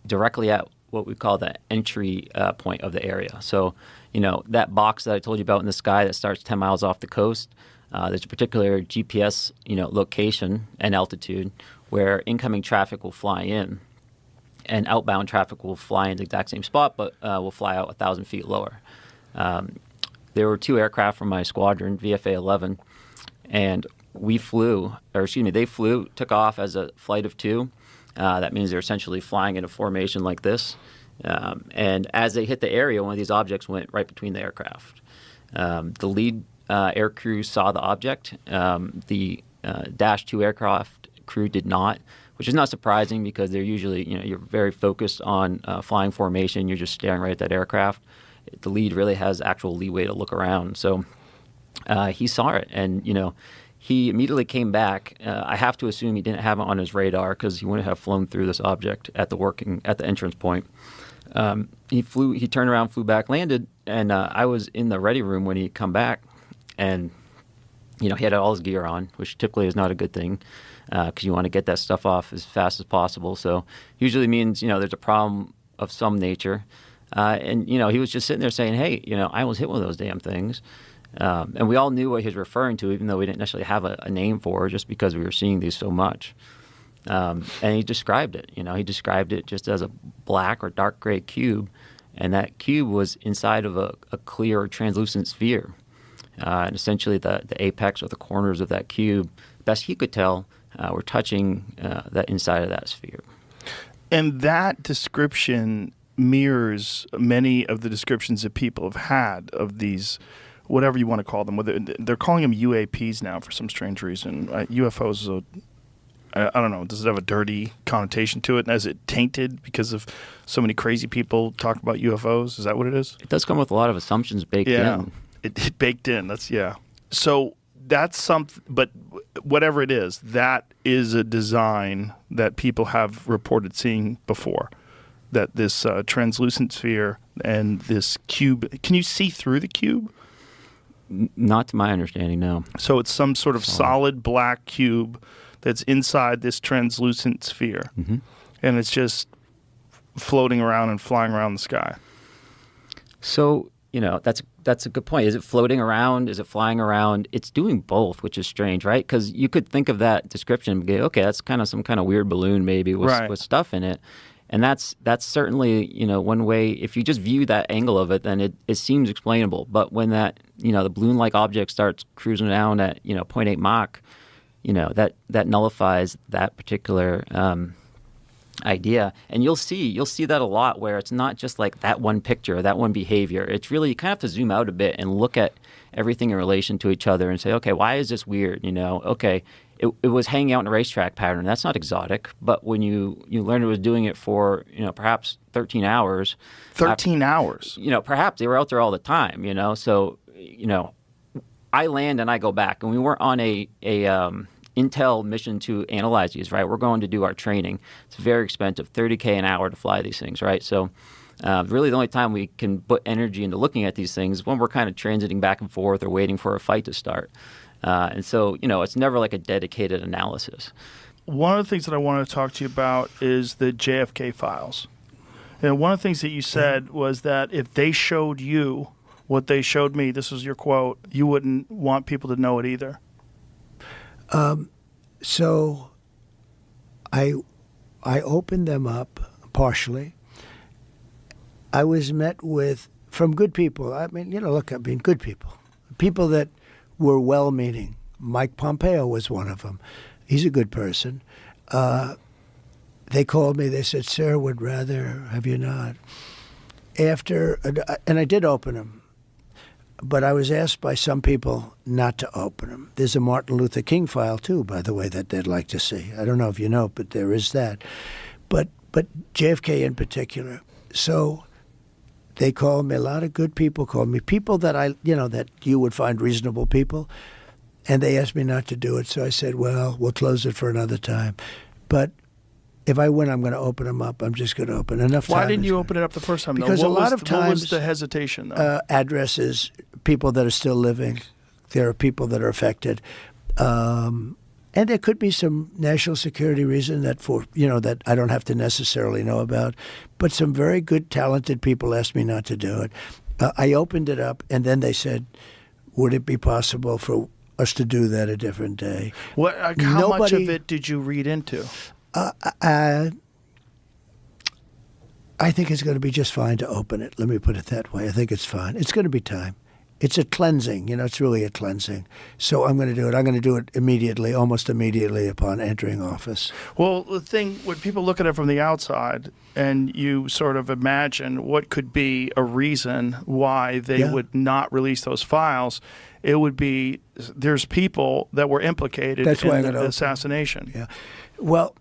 directly at what we call the entry point of the area. So, you know, that box that I told you about in the sky that starts 10 miles off the coast, there's a particular GPS, you know, location and altitude where incoming traffic will fly in and outbound traffic will fly in the exact same spot, but will fly out 1,000 feet lower. There were 2 aircraft from my squadron, VFA 11, and they flew, took off as a flight of 2. That means they're essentially flying in a formation like this. And as they hit the area, one of these objects went right between the aircraft. The lead air crew saw the object. The Dash 2 aircraft crew did not, which is not surprising because they're usually, you know, you're very focused on flying formation. You're just staring right at that aircraft. The lead really has actual leeway to look around. So he saw it, and, you know, he immediately came back. I have to assume he didn't have it on his radar because he wouldn't have flown through this object at the entrance point. He turned around, flew back, landed, and I was in the ready room when he come back, and, you know, he had all his gear on, which typically is not a good thing because you want to get that stuff off as fast as possible. So usually means, you know, there's a problem of some nature. And, you know, he was just sitting there saying, hey, you know, I almost hit one of those damn things. And we all knew what he was referring to, even though we didn't necessarily have a name for it, just because we were seeing these so much. And he described it. You know, he described it just as a black or dark gray cube, and that cube was inside of a clear or translucent sphere. And essentially, the apex or the corners of that cube, best he could tell, were touching that inside of that sphere. And that description mirrors many of the descriptions that people have had of these, whatever you want to call them. Whether they're calling them UAPs now for some strange reason. UFOs is I don't know, does it have a dirty connotation to it? And is it tainted because of so many crazy people talk about UFOs? Is that what it is? It does come with a lot of assumptions baked in. It baked in. So that's something, but whatever it is, that is a design that people have reported seeing before. That this translucent sphere and this cube, can you see through the cube? Not to my understanding, no. So it's some sort of solid black cube that's inside this translucent sphere. Mm-hmm. And it's just floating around and flying around the sky. So, you know, that's a good point. Is it floating around? Is it flying around? It's doing both, which is strange, right? Because you could think of that description and go, okay, that's kind of some kind of weird balloon maybe with stuff in it. And that's certainly, you know, one way. If you just view that angle of it, then it seems explainable. But when that, you know, the balloon-like object starts cruising around at, you know, 0.8 Mach, you know, that nullifies that particular idea. And you'll see that a lot where it's not just like that one picture, that one behavior. It's really, you kind of have to zoom out a bit and look at everything in relation to each other and say, okay, why is this weird? You know, okay, it was hanging out in a racetrack pattern. That's not exotic. But when you learn it was doing it for, you know, perhaps 13 hours. 13 hours? You know, perhaps they were out there all the time, you know. So, you know, I land and I go back. And we weren't on a intel mission to analyze these, right? We're going to do our training. It's very expensive, $30K an hour to fly these things, right? So really the only time we can put energy into looking at these things is when we're kind of transiting back and forth or waiting for a fight to start. And so, you know, it's never like a dedicated analysis. One of the things that I want to talk to you about is the JFK files. And one of the things that you said was that if they showed you what they showed me, this was your quote, you wouldn't want people to know it either. So I opened them up partially. I was met with, from good people. I mean, you know, look, I mean, good people. people that were well-meaning. Mike Pompeo was one of them. He's a good person. They called me. They said, "Sir, would rather have you not." And I did open them, but I was asked by some people not to open them. There's a Martin Luther King file too, by the way, that they'd like to see. I don't know if you know, but there is that. But JFK in particular. So they called me. A lot of good people called me. People that that you would find reasonable people. And they asked me not to do it. So I said, well, we'll close it for another time. But if I win, I'm going to open them up. I'm just going to open enough time. Why didn't you open it up the first time? Because though? a lot of times, what was the hesitation, though? Addresses, people that are still living. There are people that are affected. And there could be some national security reason that that I don't have to necessarily know about. But some very good, talented people asked me not to do it. I opened it up, and then they said, would it be possible for us to do that a different day? How much of it did you read into? I think it's going to be just fine to open it. Let me put it that way. I think it's fine. It's going to be time. It's a cleansing. It's really a cleansing. So I'm going to do it. I'm going to do it immediately, almost immediately upon entering office. Well, the thing, when people look at it from the outside and you sort of imagine what could be a reason why they would not release those files, it would be there's people that were implicated in the assassination. Yeah. Well,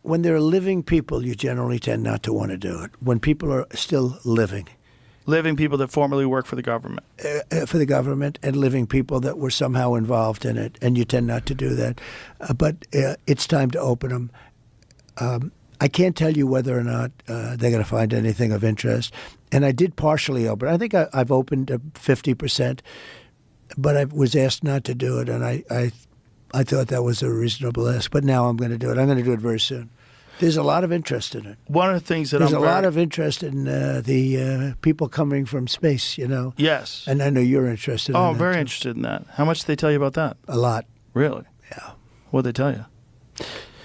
when there are living people, you generally tend not to want to do it. When people are still living. Living people that formerly work for the government. For the government, and living people that were somehow involved in it, and you tend not to do that. But it's time to open them. I can't tell you whether or not they're going to find anything of interest. And I did partially open. I think I've opened 50%, but I was asked not to do it, and I thought that was a reasonable ask. But now I'm going to do it. I'm going to do it very soon. There's a lot of interest in it. One of the things that there's a lot of interest in the people coming from space, Yes. And I know you're interested in that. Oh, I'm very interested in that. How much did they tell you about that? A lot. Really? Yeah. What did they tell you?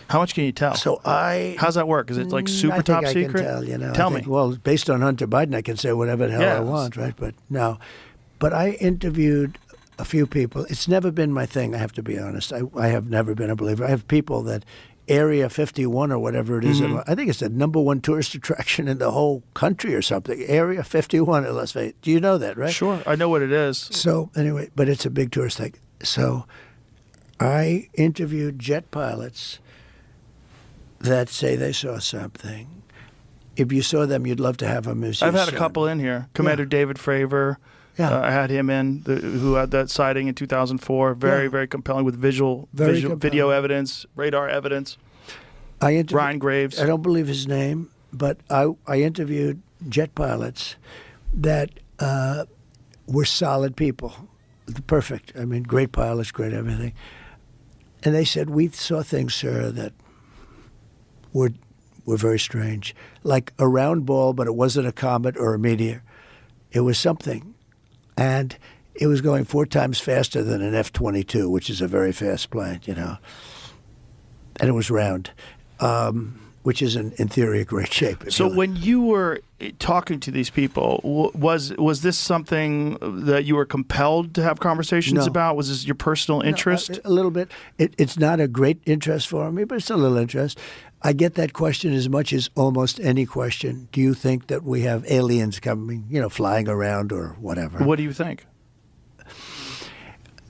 How much can you tell? So how's that work? Is it like super top secret? I can tell, Tell me. Well, based on Hunter Biden, I can say whatever the hell I want, right? But no. But I interviewed a few people. It's never been my thing, I have to be honest. I have never been a believer. I have people that Area 51 or whatever it is. Mm-hmm. I think it's the #1 tourist attraction in the whole country or something. Area 51 in Las Vegas. Do you know that, right? Sure. I know what it is. So anyway, but it's a big tourist thing. So I interviewed jet pilots that say they saw something. If you saw them, you'd love to have them as your I've had son. a couple in here. Commander David Fravor. Yeah. I had him in, who had that sighting in 2004. Very compelling with video evidence, radar evidence. Ryan Graves. I don't believe his name, but I interviewed jet pilots that were solid people. Perfect. I mean, great pilots, great everything. And they said, we saw things, sir, that were very strange. Like a round ball, but it wasn't a comet or a meteor. It was something. And it was going 4 times faster than an F-22, which is a very fast plane, And it was round, which is, in theory, a great shape. So when you were talking to these people, was this something that you were compelled to have conversations about? Was this your personal interest? No, a little bit. It's not a great interest for me, but it's a little interest. I get that question as much as almost any question. Do you think that we have aliens coming, flying around or whatever? What do you think?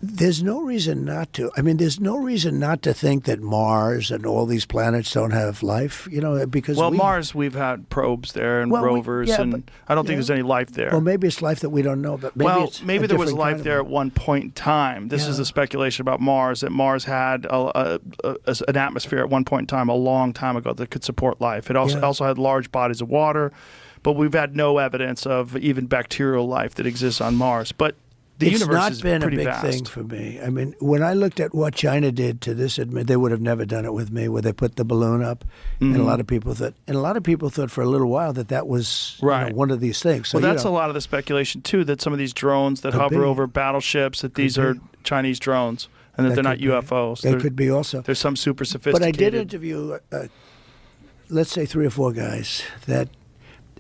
There's no reason not to. I mean, there's no reason not to think that Mars and all these planets don't have life, because Mars, we've had probes there and rovers, and I don't think there's any life there. Well, maybe it's life that we don't know, but maybe there was life there at one point in time. This is a speculation about Mars, that Mars had an atmosphere at one point in time, a long time ago, that could support life. It also had large bodies of water, but we've had no evidence of even bacterial life that exists on Mars. But the universe is pretty vast. It's not been a big thing for me. I mean, when I looked at what China did to this, they would have never done it with me, where they put the balloon up, and a lot of people thought for a little while that was one of these things. So, well, that's a lot of the speculation too, that some of these drones that hover over battleships, that these are Chinese drones, and that they're not UFOs. They could be also. There's some super sophisticated. But I did interview, let's say 3 or 4 guys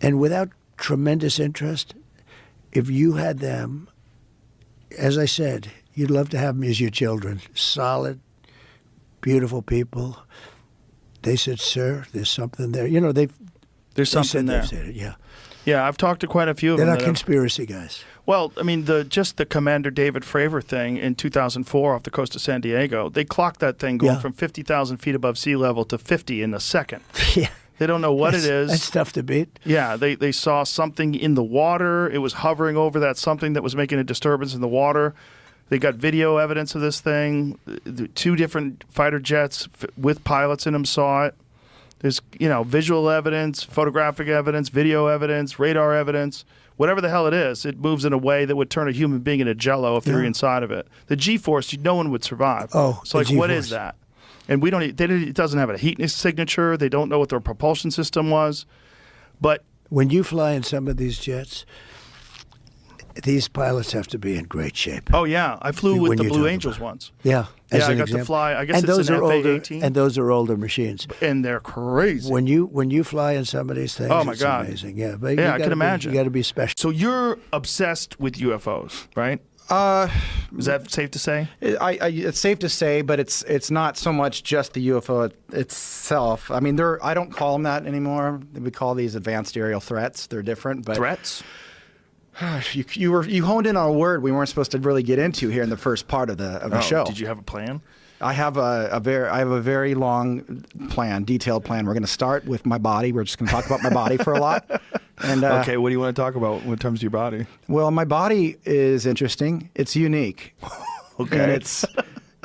and without tremendous interest, if you had them as I said, you'd love to have them as your children. Solid, beautiful people. They said, "Sir, there's something there." You know, There's something there. They've said it, yeah. Yeah, I've talked to quite a few of They're them. not conspiracy guys. Well, I mean, just the Commander David Fravor thing in 2004 off the coast of San Diego, they clocked that thing going Yeah. from 50,000 feet above sea level to 50 in a second. Yeah. They don't know what it is. That's tough to beat. Yeah, they saw something in the water. It was hovering over that something that was making a disturbance in the water. They got video evidence of this thing. The 2 different fighter jets with pilots in them saw it. There's, visual evidence, photographic evidence, video evidence, radar evidence. Whatever the hell it is, it moves in a way that would turn a human being into jello if they're inside of it. The G-force, no one would survive. Oh, so like, what is that? And we don't. It doesn't have a heat signature. They don't know what their propulsion system was. But when you fly in some of these jets, these pilots have to be in great shape. oh yeah, I flew with When the you're Blue talking Angels about- once. Yeah, Yeah, as I an got to example. fly. I guess and it's those an are older, FA-18. and those are older machines. And they're crazy. When you fly in some of these things, Oh, my it's God. amazing. Yeah, but Yeah, you I gotta can be- imagine. You got to be special. So you're obsessed with UFOs, right? Is that safe to say? It's safe to say, but it's not so much just the UFO itself. I mean, I don't call them that anymore. We call these advanced aerial threats. They're different, but Threats? you honed in on a word we weren't supposed to really get into here in the first part of the show. Did you have a plan? I have a very long plan, detailed plan. We're going to start with my body. We're just going to talk about my body for a lot. And Okay, what do you want to talk about when it comes to your body? well, my body is interesting. It's unique. Okay.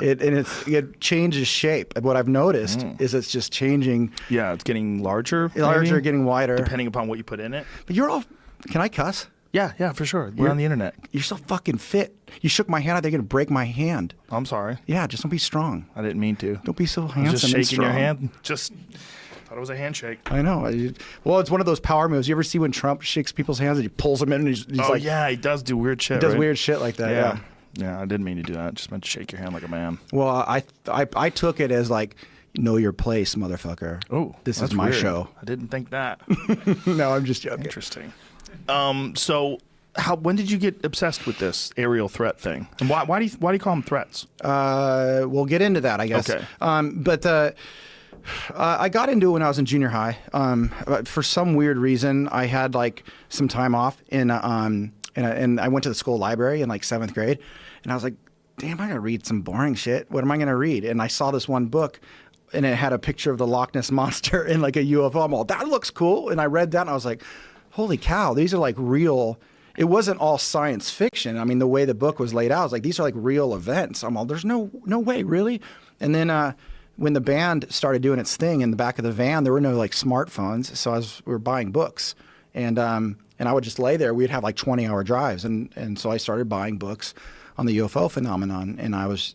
And it changes shape. What I've noticed is it's just changing, Yeah, it's getting larger. larger, maybe? getting wider. Depending upon what you put in it. But you're all. Can I cuss? Yeah, for sure. We're on the internet. You're so fucking fit. You shook my hand. I think you're gonna break my hand. I'm sorry. Yeah, just don't be strong. I didn't mean to. Don't be so I was handsome. just and shaking your strong. hand. Just thought it was a handshake. I know. Well, it's one of those power moves. You ever see when Trump shakes people's hands and he pulls them in and he's Oh like, yeah, he does do weird shit. he does right? weird shit like that. Yeah. Yeah. Yeah, I didn't mean to do that. I just meant to shake your hand like a man. Well, I took it as like, know your place, motherfucker. Oh, this that's is my weird. show. I didn't think that. No, I'm just joking. Interesting. So, when did you get obsessed with this aerial threat thing? And why do you call them threats? We'll get into that, I guess. Okay. But I got into it when I was in junior high. For some weird reason, I had like some time off and I went to the school library in like 7th grade, and I was like, damn, I'm gonna read some boring shit. What am I gonna read? And I saw this one book, and it had a picture of the Loch Ness monster and like a UFO. I'm all, that looks cool. And I read that, and I was like, holy cow, these are like real. It wasn't all science fiction. I mean, the way the book was laid out, I was like, these are like real events. I'm all, there's no way, really. And then when the band started doing its thing in the back of the van, there were no like smartphones, so we were buying books, and I would just lay there. We'd have like 20-hour drives, and so I started buying books on the UFO phenomenon. And I was,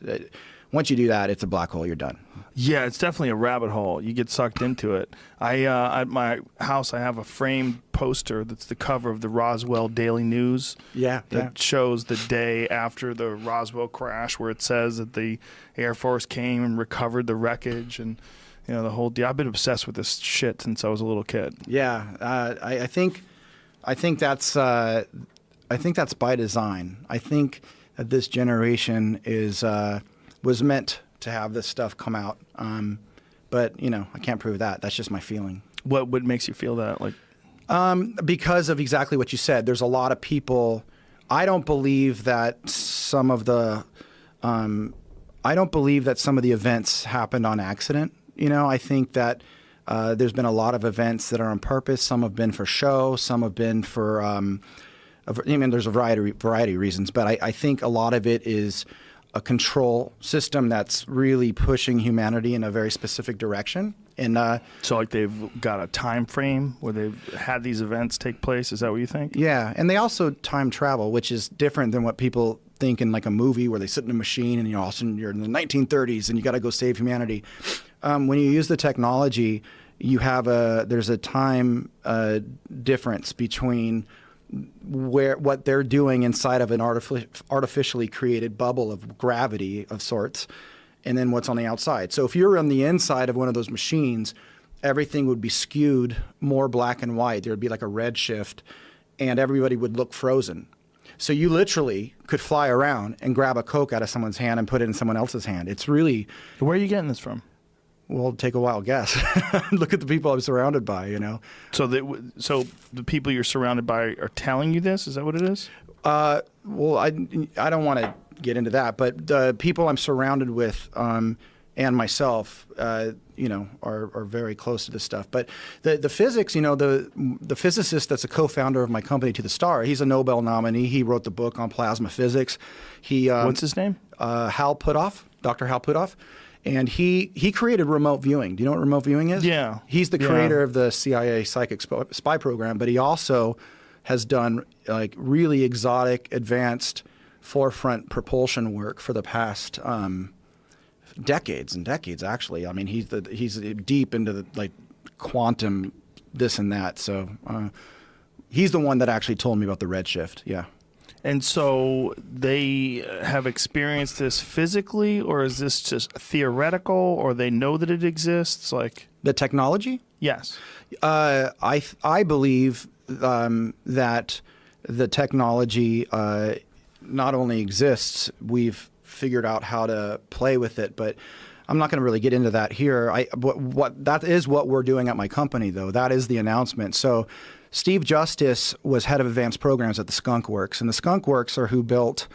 once you do that, it's a black hole. You're done. Yeah, it's definitely a rabbit hole. You get sucked into it. At my house, I have a framed poster that's the cover of the Roswell Daily News. Yeah, That shows the day after the Roswell crash, where it says that the Air Force came and recovered the wreckage, and the whole deal. I've been obsessed with this shit since I was a little kid. Yeah, I think that's by design. I think that this generation was meant to have this stuff come out. But I can't prove that. That's just my feeling. What makes you feel that? Like, Because of exactly what you said. There's a lot of people. I don't believe that some of the events happened on accident. I think that there's been a lot of events that are on purpose. Some have been for show. Some have been for. There's a variety of reasons, but I think a lot of it is a control system that's really pushing humanity in a very specific direction. And so like they've got a time frame where they've had these events take place. Is that what you think? yeah, and they also time travel, which is different than what people think in like a movie where they sit in a machine and all of a sudden you're in the 1930s and you got to go save humanity. When you use the technology, there's a time difference between what they're doing inside of an artificially created bubble of gravity of sorts, and then what's on the outside. So if you're on the inside of one of those machines, everything would be skewed more black and white. There would be like a red shift, and everybody would look frozen. So you literally could fly around and grab a Coke out of someone's hand and put it in someone else's hand. It's really, Where are you getting this from? well, take a wild guess. Look at the people I'm surrounded by, you know. So the people you're surrounded by are telling you this? Is that what it is? Well, I don't want to get into that, but the people I'm surrounded with and myself, you know, are very close to this stuff. But the physics, you know, the physicist that's a co-founder of my company, To the Star, he's a Nobel nominee. He wrote the book on plasma physics. What's his name? Hal Puthoff, Dr. Hal Puthoff. And he created remote viewing. Do you know what remote viewing is? Yeah. He's the creator of the CIA psychic spy program, but he also has done like really exotic, advanced forefront propulsion work for the past decades and decades. Actually, I mean, he's deep into the like quantum this and that. So he's the one that actually told me about the redshift. Yeah. And so they have experienced this physically, or is this just theoretical, or they know that it exists? Like The technology? yes. I believe that the technology not only exists, we've figured out how to play with it, but I'm not going to really get into that here. What that is what we're doing at my company, though. That is the announcement. So Steve Justice was head of advanced programs at the Skunk Works, and the Skunk Works are who built,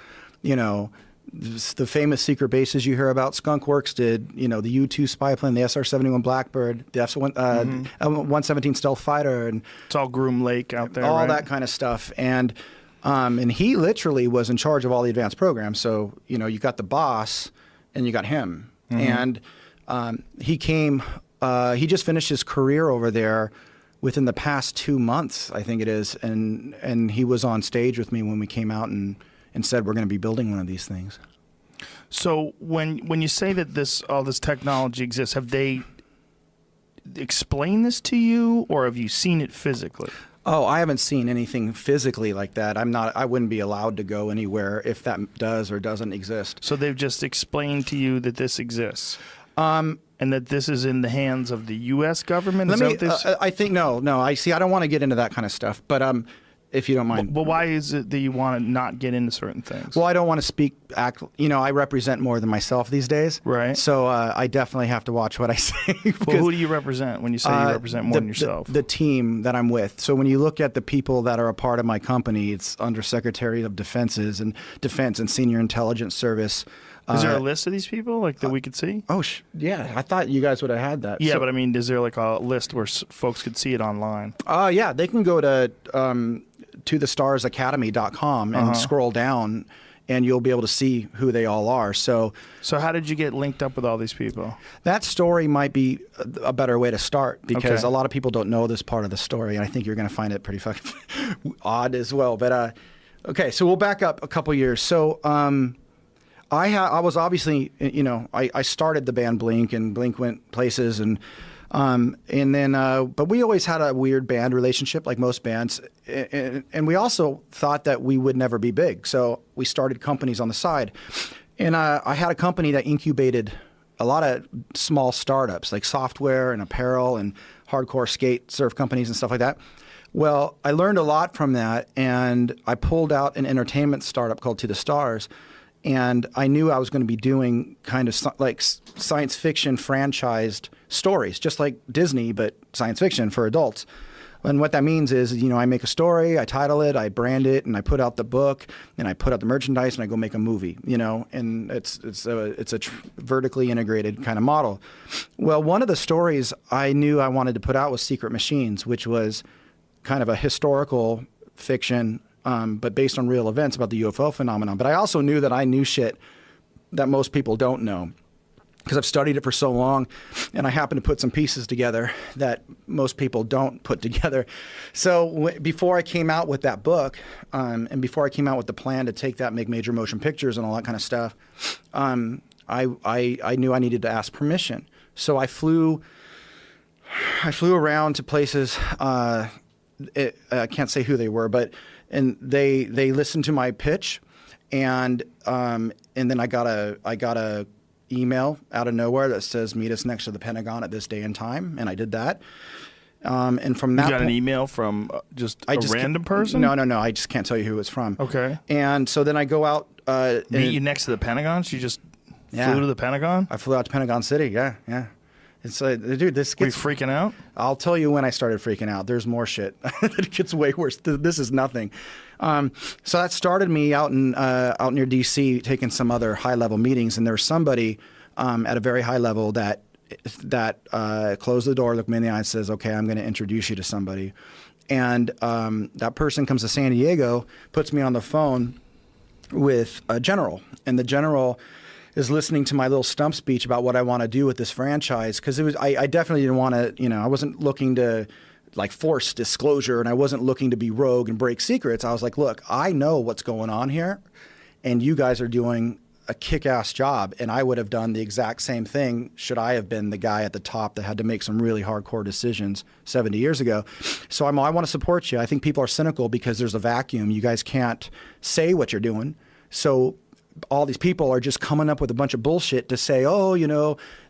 you know, the famous secret bases you hear about. Skunk Works did, you know, the U-2 spy plane, the SR-71 Blackbird, the F-117 stealth fighter, and It's all Groom Lake out there, all right? that kind of stuff. And he literally was in charge of all the advanced programs. So, you know, you got the boss and you got him. And he came, he just finished his career over there within the past 2 months, I think it is. And he was on stage with me when we came out and said, we're going to be building one of these things. So when you say that all this technology exists, have they explained this to you, or have you seen it physically? Oh, I haven't seen anything physically like that. I wouldn't be allowed to go anywhere if that does or doesn't exist. So they've just explained to you that this exists, and that this is in the hands of the U.S. government. I think no. I don't want to get into that kind of stuff, but if you don't mind. Well, why is it that you want to not get into certain things? Well, I don't want to you know, I represent more than myself these days. Right. So I definitely have to watch what I say. Well, who do you represent when you say you represent more than yourself? The team that I'm with. So when you look at the people that are a part of my company, it's Undersecretary of Defense and Senior Intelligence Service. Is there a list of these people like that we could see? Oh, yeah. I thought you guys would have had that. Yeah, but I mean, is there like a list where folks could see it online? Yeah, they can go to tothestarsacademy.com and scroll down, and you'll be able to see who they all are. So how did you get linked up with all these people? that story might be a better way to start, because a lot of people don't know this part of the story, and I think you're going to find it pretty fucking odd as well. But okay, so we'll back up a couple years. So I was obviously, you know, I started the band Blink, and Blink went places, and then but we always had a weird band relationship, like most bands, and we also thought that we would never be big, so we started companies on the side, and I had a company that incubated a lot of small startups like software and apparel and hardcore skate surf companies and stuff like that. Well, I learned a lot from that, and I pulled out an entertainment startup called To the Stars. And I knew I was going to be doing kind of like science fiction franchised stories, just like Disney, but science fiction for adults. And what that means is, you know, I make a story, I title it, I brand it, and I put out the book, and I put out the merchandise, and I go make a movie, you know, and it's a vertically integrated kind of model. Well, one of the stories I knew I wanted to put out was Secret Machines, which was kind of a historical fiction, but based on real events about the UFO phenomenon. But I also knew that I knew shit that most people don't know, because I've studied it for so long, and I happen to put some pieces together that most people don't put together. So before I came out with that book, and before I came out with the plan to take that, make major motion pictures and all that kind of stuff, I knew I needed to ask permission. So I flew around to places. I can't say who they were, but they listened to my pitch, and then I got a email out of nowhere that says meet us next to the Pentagon at this day and time, and I did that. And from You that got an point, email from just a can't- random person? No. I just can't tell you who it's from. Okay. And so then I go out. Meet you next to the Pentagon? She just Yeah. flew to the Pentagon? I flew out to Pentagon City. Yeah. It's dude, this Were you gets. freaking out? I'll tell you when I started freaking out. There's more shit. It gets way worse. This is nothing. So that started me out near DC taking some other high level meetings, and there was somebody at a very high level that closed the door, looked me in the eye, and says, "Okay, I'm going to introduce you to somebody." And that person comes to San Diego, puts me on the phone with a general, and the general is listening to my little stump speech about what I want to do with this franchise, because I definitely didn't want to, I wasn't looking to like force disclosure, and I wasn't looking to be rogue and break secrets. I was like, look, I know what's going on here, and you guys are doing a kick-ass job, and I would have done the exact same thing should I have been the guy at the top that had to make some really hardcore decisions 70 years ago. So I want to support you. I think people are cynical because there's a vacuum. You guys can't say what you're doing. So all these people are just coming up with a bunch of bullshit to say, oh,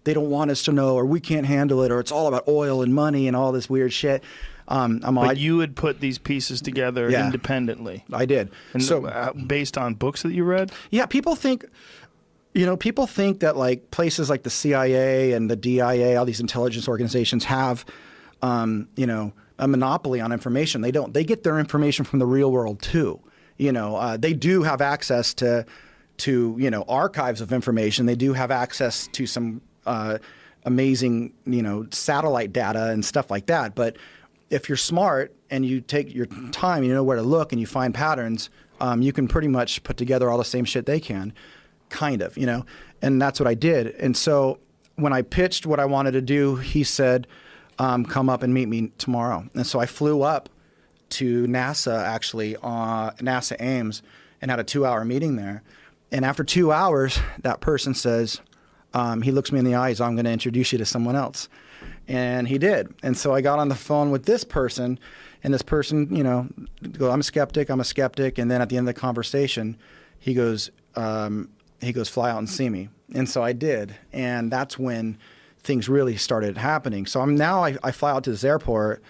they don't want us to know, or we can't handle it, or it's all about oil and money and all this weird shit. But you would put these pieces together independently. I did. And so based on books that you read? Yeah, people think that like places like the CIA and the DIA, all these intelligence organizations have, a monopoly on information. They don't. They get their information from the real world too. They do have access to archives of information. They do have access to some amazing satellite data and stuff like that. But if you're smart and you take your time, you know where to look, and you find patterns, you can pretty much put together all the same shit they can, kind of, and that's what I did. And so when I pitched what I wanted to do, he said, come up and meet me tomorrow. And so I flew up to NASA, actually, NASA Ames, and had a 2-hour meeting there. And after 2 hours, that person says, he looks me in the eyes, I'm going to introduce you to someone else. And he did. And so I got on the phone with this person, and this person, go, I'm a skeptic. And then at the end of the conversation, he goes, fly out and see me. And so I did. And that's when things really started happening. So I fly out to this airport,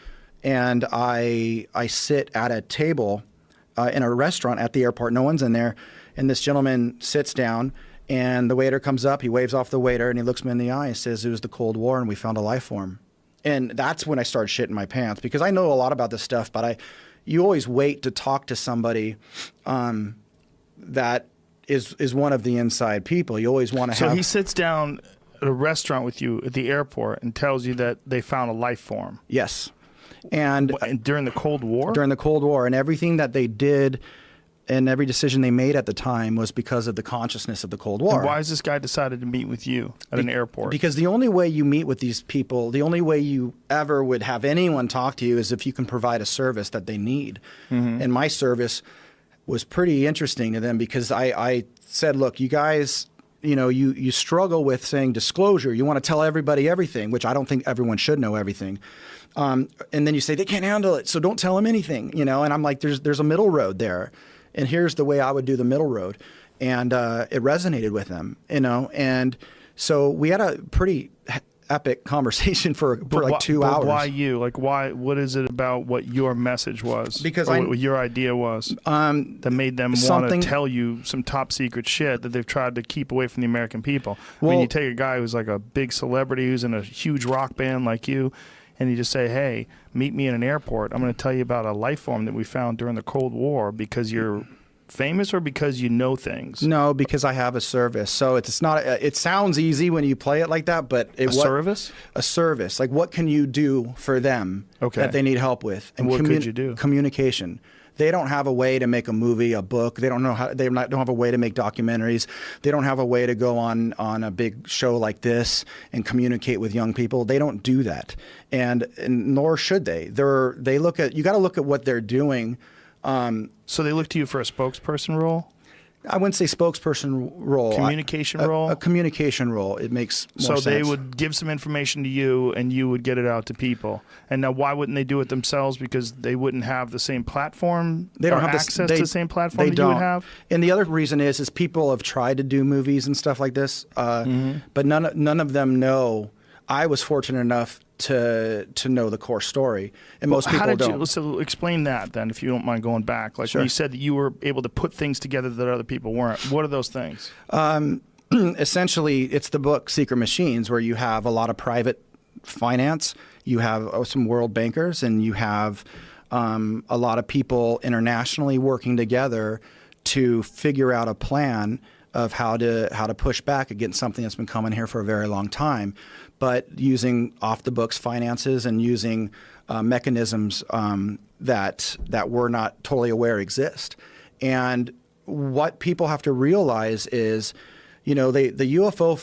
and I sit at a table in a restaurant at the airport. No one's in there. And this gentleman sits down, and the waiter comes up. He waves off the waiter, and he looks me in the eye and says, it was the Cold War, and we found a life form. And that's when I started shitting my pants, because I know a lot about this stuff, but you always wait to talk to somebody that is one of the inside people. You always want to have... So he sits down at a restaurant with you at the airport and tells you that they found a life form. Yes. And during the Cold War? During the Cold War. And everything that they did and every decision they made at the time was because of the consciousness of the Cold War. And why has this guy decided to meet with you at an airport? Because the only way you meet with these people, the only way you ever would have anyone talk to you is if you can provide a service that they need. Mm-hmm. And my service was pretty interesting to them, because I said, look, you guys... you struggle with saying disclosure. You want to tell everybody everything, which I don't think everyone should know everything. And then you say they can't handle it, so don't tell them anything. And I'm like, there's a middle road there, and here's the way I would do the middle road, and it resonated with them. And so we had a pretty epic conversation for like 2 hours. Why you? Like, why? What is it about what your message was? Because what your idea was that made them want to tell you some top secret shit that they've tried to keep away from the American people. I mean, you take a guy who's like a big celebrity who's in a huge rock band like you, and you just say, hey, meet me in an airport. I'm going to tell you about a life form that we found during the Cold War, because you're famous, or because you know things? No, because I have a service. So it's not. It sounds easy when you play it like that, but service. A service. Like, what can you do for them that they need help with? And what could you do? Communication. They don't have a way to make a movie, a book. They don't know how. Don't have a way to make documentaries. They don't have a way to go on a big show like this and communicate with young people. They don't do that, and nor should they. They look at. You got to look at what they're doing. So they look to you for a spokesperson role? I wouldn't say spokesperson role. Communication role? A communication role. It makes more sense. So they would give some information to you, and you would get it out to people. And now, why wouldn't they do it themselves? Because they wouldn't have the same platform? They don't have access to the same platform that you would have? And the other reason is people have tried to do movies and stuff like this, but none of them know I was fortunate enough to know the core story, and most people How did don't. you? So explain that then, if you don't mind going back. Like Sure. when you said that you were able to put things together that other people weren't. What are those things? Essentially, it's the book Secret Machines, where you have a lot of private finance, you have some world bankers, and you have a lot of people internationally working together to figure out a plan of how to push back against something that's been coming here for a very long time, but using off the books finances and using mechanisms that we're not totally aware exist. And what people have to realize is, the UFO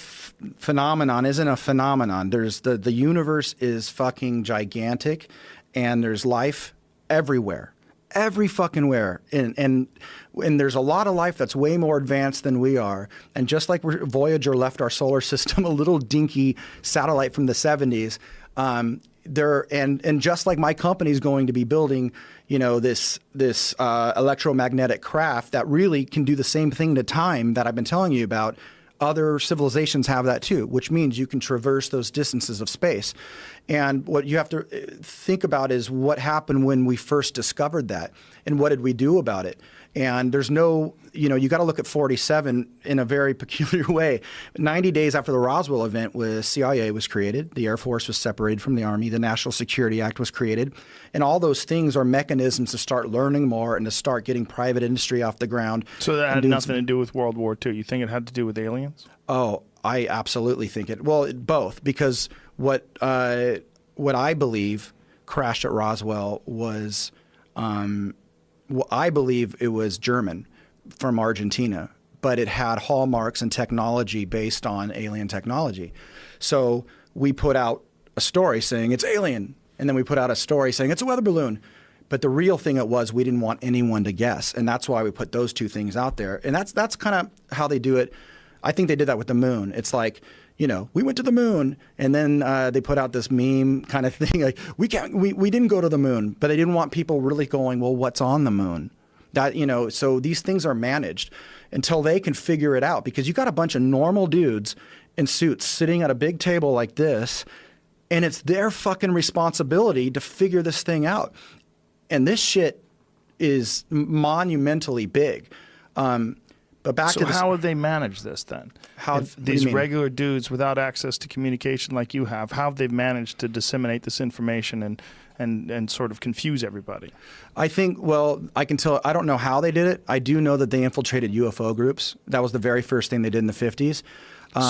phenomenon isn't a phenomenon. There's the universe is fucking gigantic, and there's life everywhere, every fucking where, and there's a lot of life that's way more advanced than we are. And just like Voyager left our solar system, a little dinky satellite from the 70s, and just like my company is going to be building, this electromagnetic craft that really can do the same thing to time that I've been telling you about. Other civilizations have that too, which means you can traverse those distances of space. And what you have to think about is what happened when we first discovered that, and what did we do about it? And there's no, you got to look at 47 in a very peculiar way. 90 days after the Roswell event, CIA was created, the Air Force was separated from the Army, the National Security Act was created, and all those things are mechanisms to start learning more and to start getting private industry off the ground. So that had nothing to do with World War II. You think it had to do with aliens? Oh, I absolutely think it. Well, both, because what I believe crashed at Roswell was, I believe it was German from Argentina, but it had hallmarks and technology based on alien technology. So we put out a story saying it's alien, and then we put out a story saying it's a weather balloon. But the real thing it was, we didn't want anyone to guess, and that's why we put those two things out there. And that's kind of how they do it. I think they did that with the moon. It's like, we went to the moon, and then they put out this meme kind of thing, like we didn't go to the moon, but they didn't want people really going, well, what's on the moon? That so these things are managed until they can figure it out, because you got a bunch of normal dudes in suits sitting at a big table like this, and it's their fucking responsibility to figure this thing out. And this shit is monumentally big. But back to how have they managed this then? If these regular dudes without access to communication like you have, how have they managed to disseminate this information and sort of confuse everybody? I think, I can tell, I don't know how they did it. I do know that they infiltrated UFO groups. That was the very first thing they did in the 50s.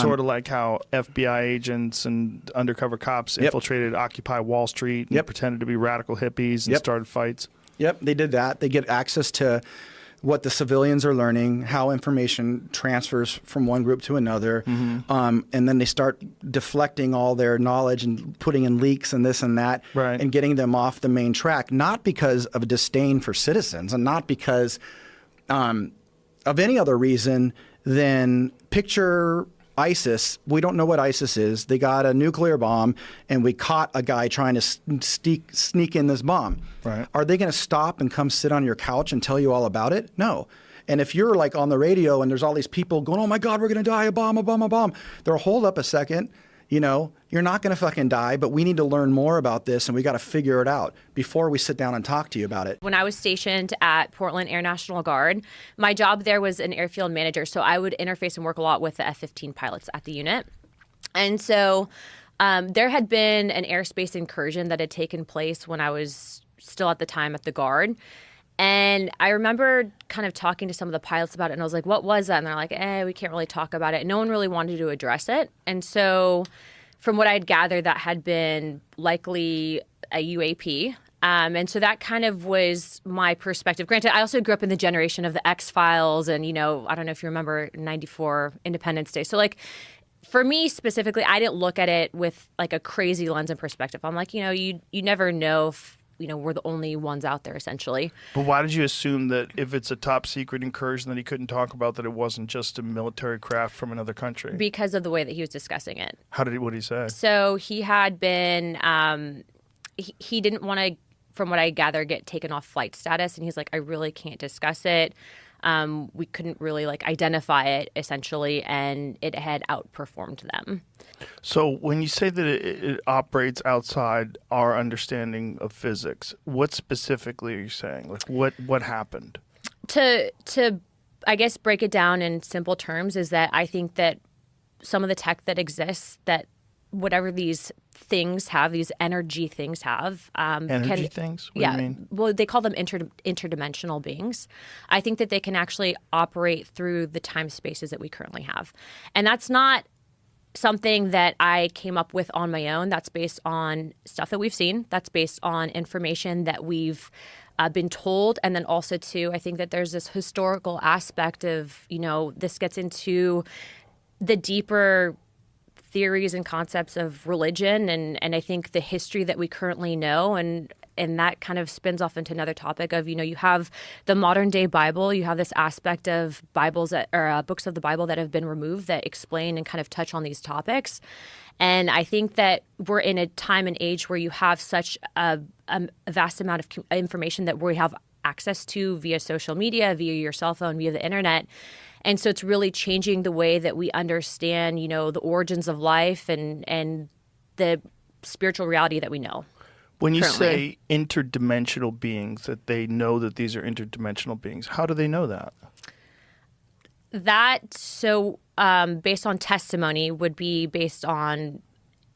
Sort of like how FBI agents and undercover cops infiltrated Occupy Wall Street and pretended to be radical hippies and started fights. Yep, they did that. They get access to what the civilians are learning, how information transfers from one group to another, and then they start deflecting all their knowledge and putting in leaks and this and that, and getting them off the main track, not because of a disdain for citizens and not because of any other reason than picture ISIS. We don't know what ISIS is. They got a nuclear bomb, and we caught a guy trying to sneak in this bomb. Right. Are they going to stop and come sit on your couch and tell you all about it? No. And if you're like on the radio and there's all these people going, oh my God, we're going to die, a bomb, a bomb, a bomb. They'll hold up a second. You're not going to fucking die, but we need to learn more about this, and we got to figure it out before we sit down and talk to you about it. When I was stationed at Portland Air National Guard, my job there was an airfield manager, so I would interface and work a lot with the F-15 pilots at the unit. And so there had been an airspace incursion that had taken place when I was still at the time at the Guard. And I remember kind of talking to some of the pilots about it, and I was like, what was that? And they're like, we can't really talk about it. No one really wanted to address it. And so from what I had gathered, that had been likely a UAP. And so that kind of was my perspective. Granted, I also grew up in the generation of the X-Files and, I don't know if you remember 94 Independence Day. So, like, for me specifically, I didn't look at it with, like, a crazy lens and perspective. I'm like, you never know if we're the only ones out there, essentially. But why did you assume that if it's a top secret incursion that he couldn't talk about, that it wasn't just a military craft from another country? Because of the way that he was discussing it. What did he say? So he had been, he didn't want to, from what I gather, get taken off flight status. And he's like, I really can't discuss it. We couldn't really like identify it essentially, and it had outperformed them. So when you say that it operates outside our understanding of physics, what specifically are you saying? Like what happened? To I guess break it down in simple terms is that I think that some of the tech that exists, that whatever these things have, these energy things have. Energy things? What do you mean? Well, they call them interdimensional beings. I think that they can actually operate through the time spaces that we currently have. And that's not something that I came up with on my own. That's based on stuff that we've seen. That's based on information that we've been told. And then also, too, I think that there's this historical aspect of, this gets into the deeper theories and concepts of religion and I think the history that we currently know and that kind of spins off into another topic of, you have the modern day Bible, you have this aspect of Bibles or books of the Bible that have been removed that explain and kind of touch on these topics. And I think that we're in a time and age where you have such a vast amount of information that we have access to via social media, via your cell phone, via the internet. And so it's really changing the way that we understand, the origins of life and the spiritual reality that we know. When you currently. say interdimensional beings, that they know that these are interdimensional beings, how do they know that? Based on testimony would be based on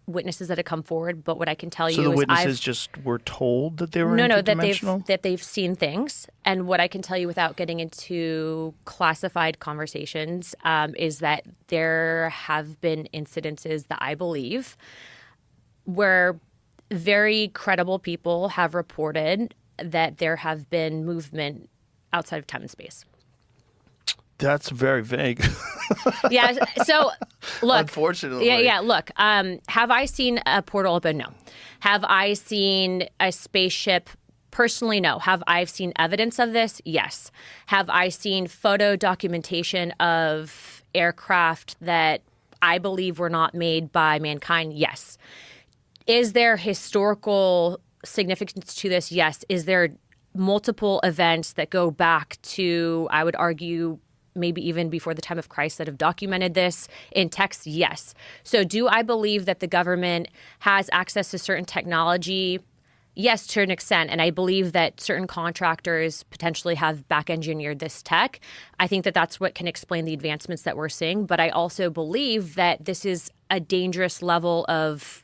witnesses that have come forward. But what I can tell you So the is witnesses just were told that they were No, interdimensional? that they've seen things. And what I can tell you without getting into classified conversations is that there have been incidences that I believe where very credible people have reported that there have been movement outside of time and space. That's very vague. Yeah. So, look. Unfortunately. Yeah. Look. Have I seen a portal open? No. Have I seen a spaceship? Personally, no. Have I seen evidence of this? Yes. Have I seen photo documentation of aircraft that I believe were not made by mankind? Yes. Is there historical significance to this? Yes. Is there multiple events that go back to, I would argue, maybe even before the time of Christ that have documented this in text? Yes. So do I believe that the government has access to certain technology? Yes, to an extent. And I believe that certain contractors potentially have back engineered this tech. I think that that's what can explain the advancements that we're seeing. But I also believe that this is a dangerous level of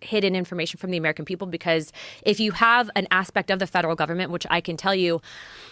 hidden information from the American people, because if you have an aspect of the federal government, which I can tell you,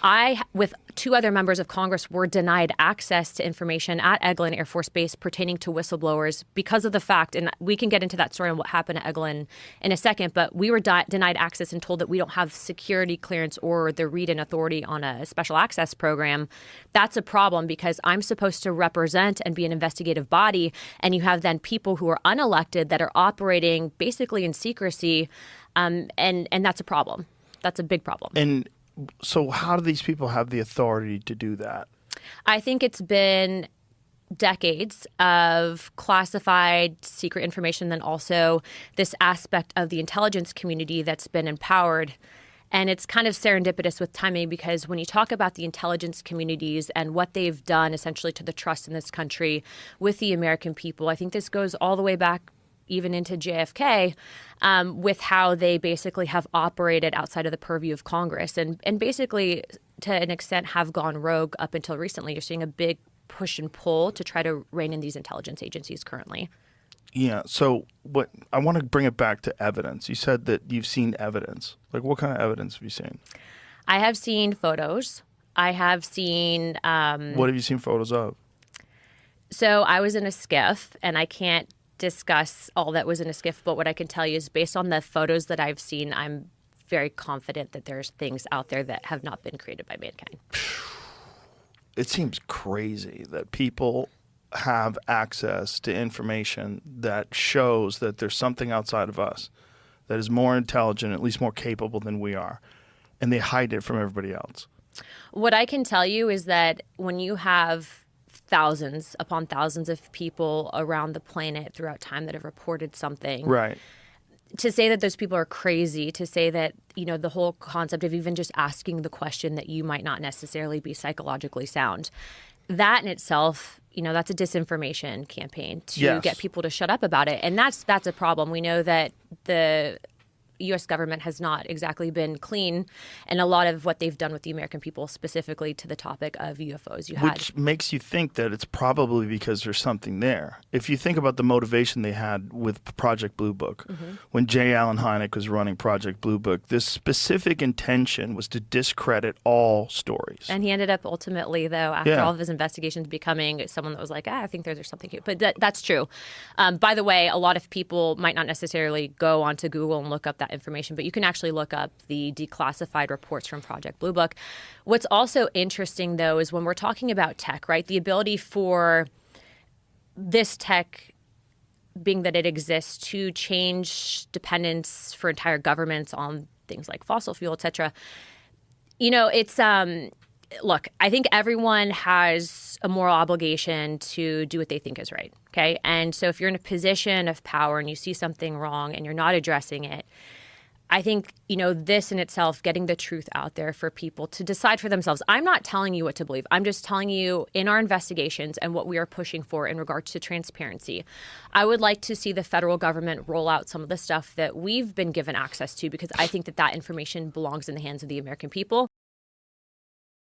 I, with two other members of Congress, were denied access to information at Eglin Air Force Base pertaining to whistleblowers because of the fact, and we can get into that story and what happened at Eglin in a second, but we were denied access and told that we don't have security clearance or the read-in authority on a special access program. That's a problem, because I'm supposed to represent and be an investigative body, and you have then people who are unelected that are operating basically in secrecy, and that's a problem. That's a big problem. And so how do these people have the authority to do that? I think it's been decades of classified secret information, then also this aspect of the intelligence community that's been empowered. And it's kind of serendipitous with timing, because when you talk about the intelligence communities and what they've done essentially to the trust in this country with the American people, I think this goes all the way back even into JFK, with how they basically have operated outside of the purview of Congress and basically to an extent have gone rogue up until recently. You're seeing a big push and pull to try to rein in these intelligence agencies currently. Yeah. So what I want to bring it back to evidence. You said that you've seen evidence. Like, what kind of evidence have you seen? I have seen photos. I have seen. What have you seen photos of? So I was in a skiff, and I can't discuss all that was in a skiff, but what I can tell you is based on the photos that I've seen, I'm very confident that there's things out there that have not been created by mankind. It seems crazy that people have access to information that shows that there's something outside of us that is more intelligent, at least more capable than we are, and they hide it from everybody else. What I can tell you is that when you have thousands upon thousands of people around the planet throughout time that have reported something, Right. to say that those people are crazy, to say that, the whole concept of even just asking the question that you might not necessarily be psychologically sound, that in itself, that's a disinformation campaign to get people to shut up about it. And that's a problem. We know that the U.S. government has not exactly been clean, and a lot of what they've done with the American people, specifically to the topic of UFOs. Which makes you think that it's probably because there's something there. If you think about the motivation they had with Project Blue Book, when J. Allen Hynek was running Project Blue Book, this specific intention was to discredit all stories. And he ended up ultimately, though, after all of his investigations, becoming someone that was like, I think there's something here. But that's true. By the way, a lot of people might not necessarily go onto Google and look up that information, but you can actually look up the declassified reports from Project Blue Book. What's also interesting, though, is when we're talking about tech, right, the ability for this tech, being that it exists, to change dependence for entire governments on things like fossil fuel, et cetera. It's look, I think everyone has a moral obligation to do what they think is right, okay? And so if you're in a position of power and you see something wrong and you're not addressing it, I think, this in itself, getting the truth out there for people to decide for themselves. I'm not telling you what to believe. I'm just telling you in our investigations and what we are pushing for in regards to transparency. I would like to see the federal government roll out some of the stuff that we've been given access to, because I think that information belongs in the hands of the American people.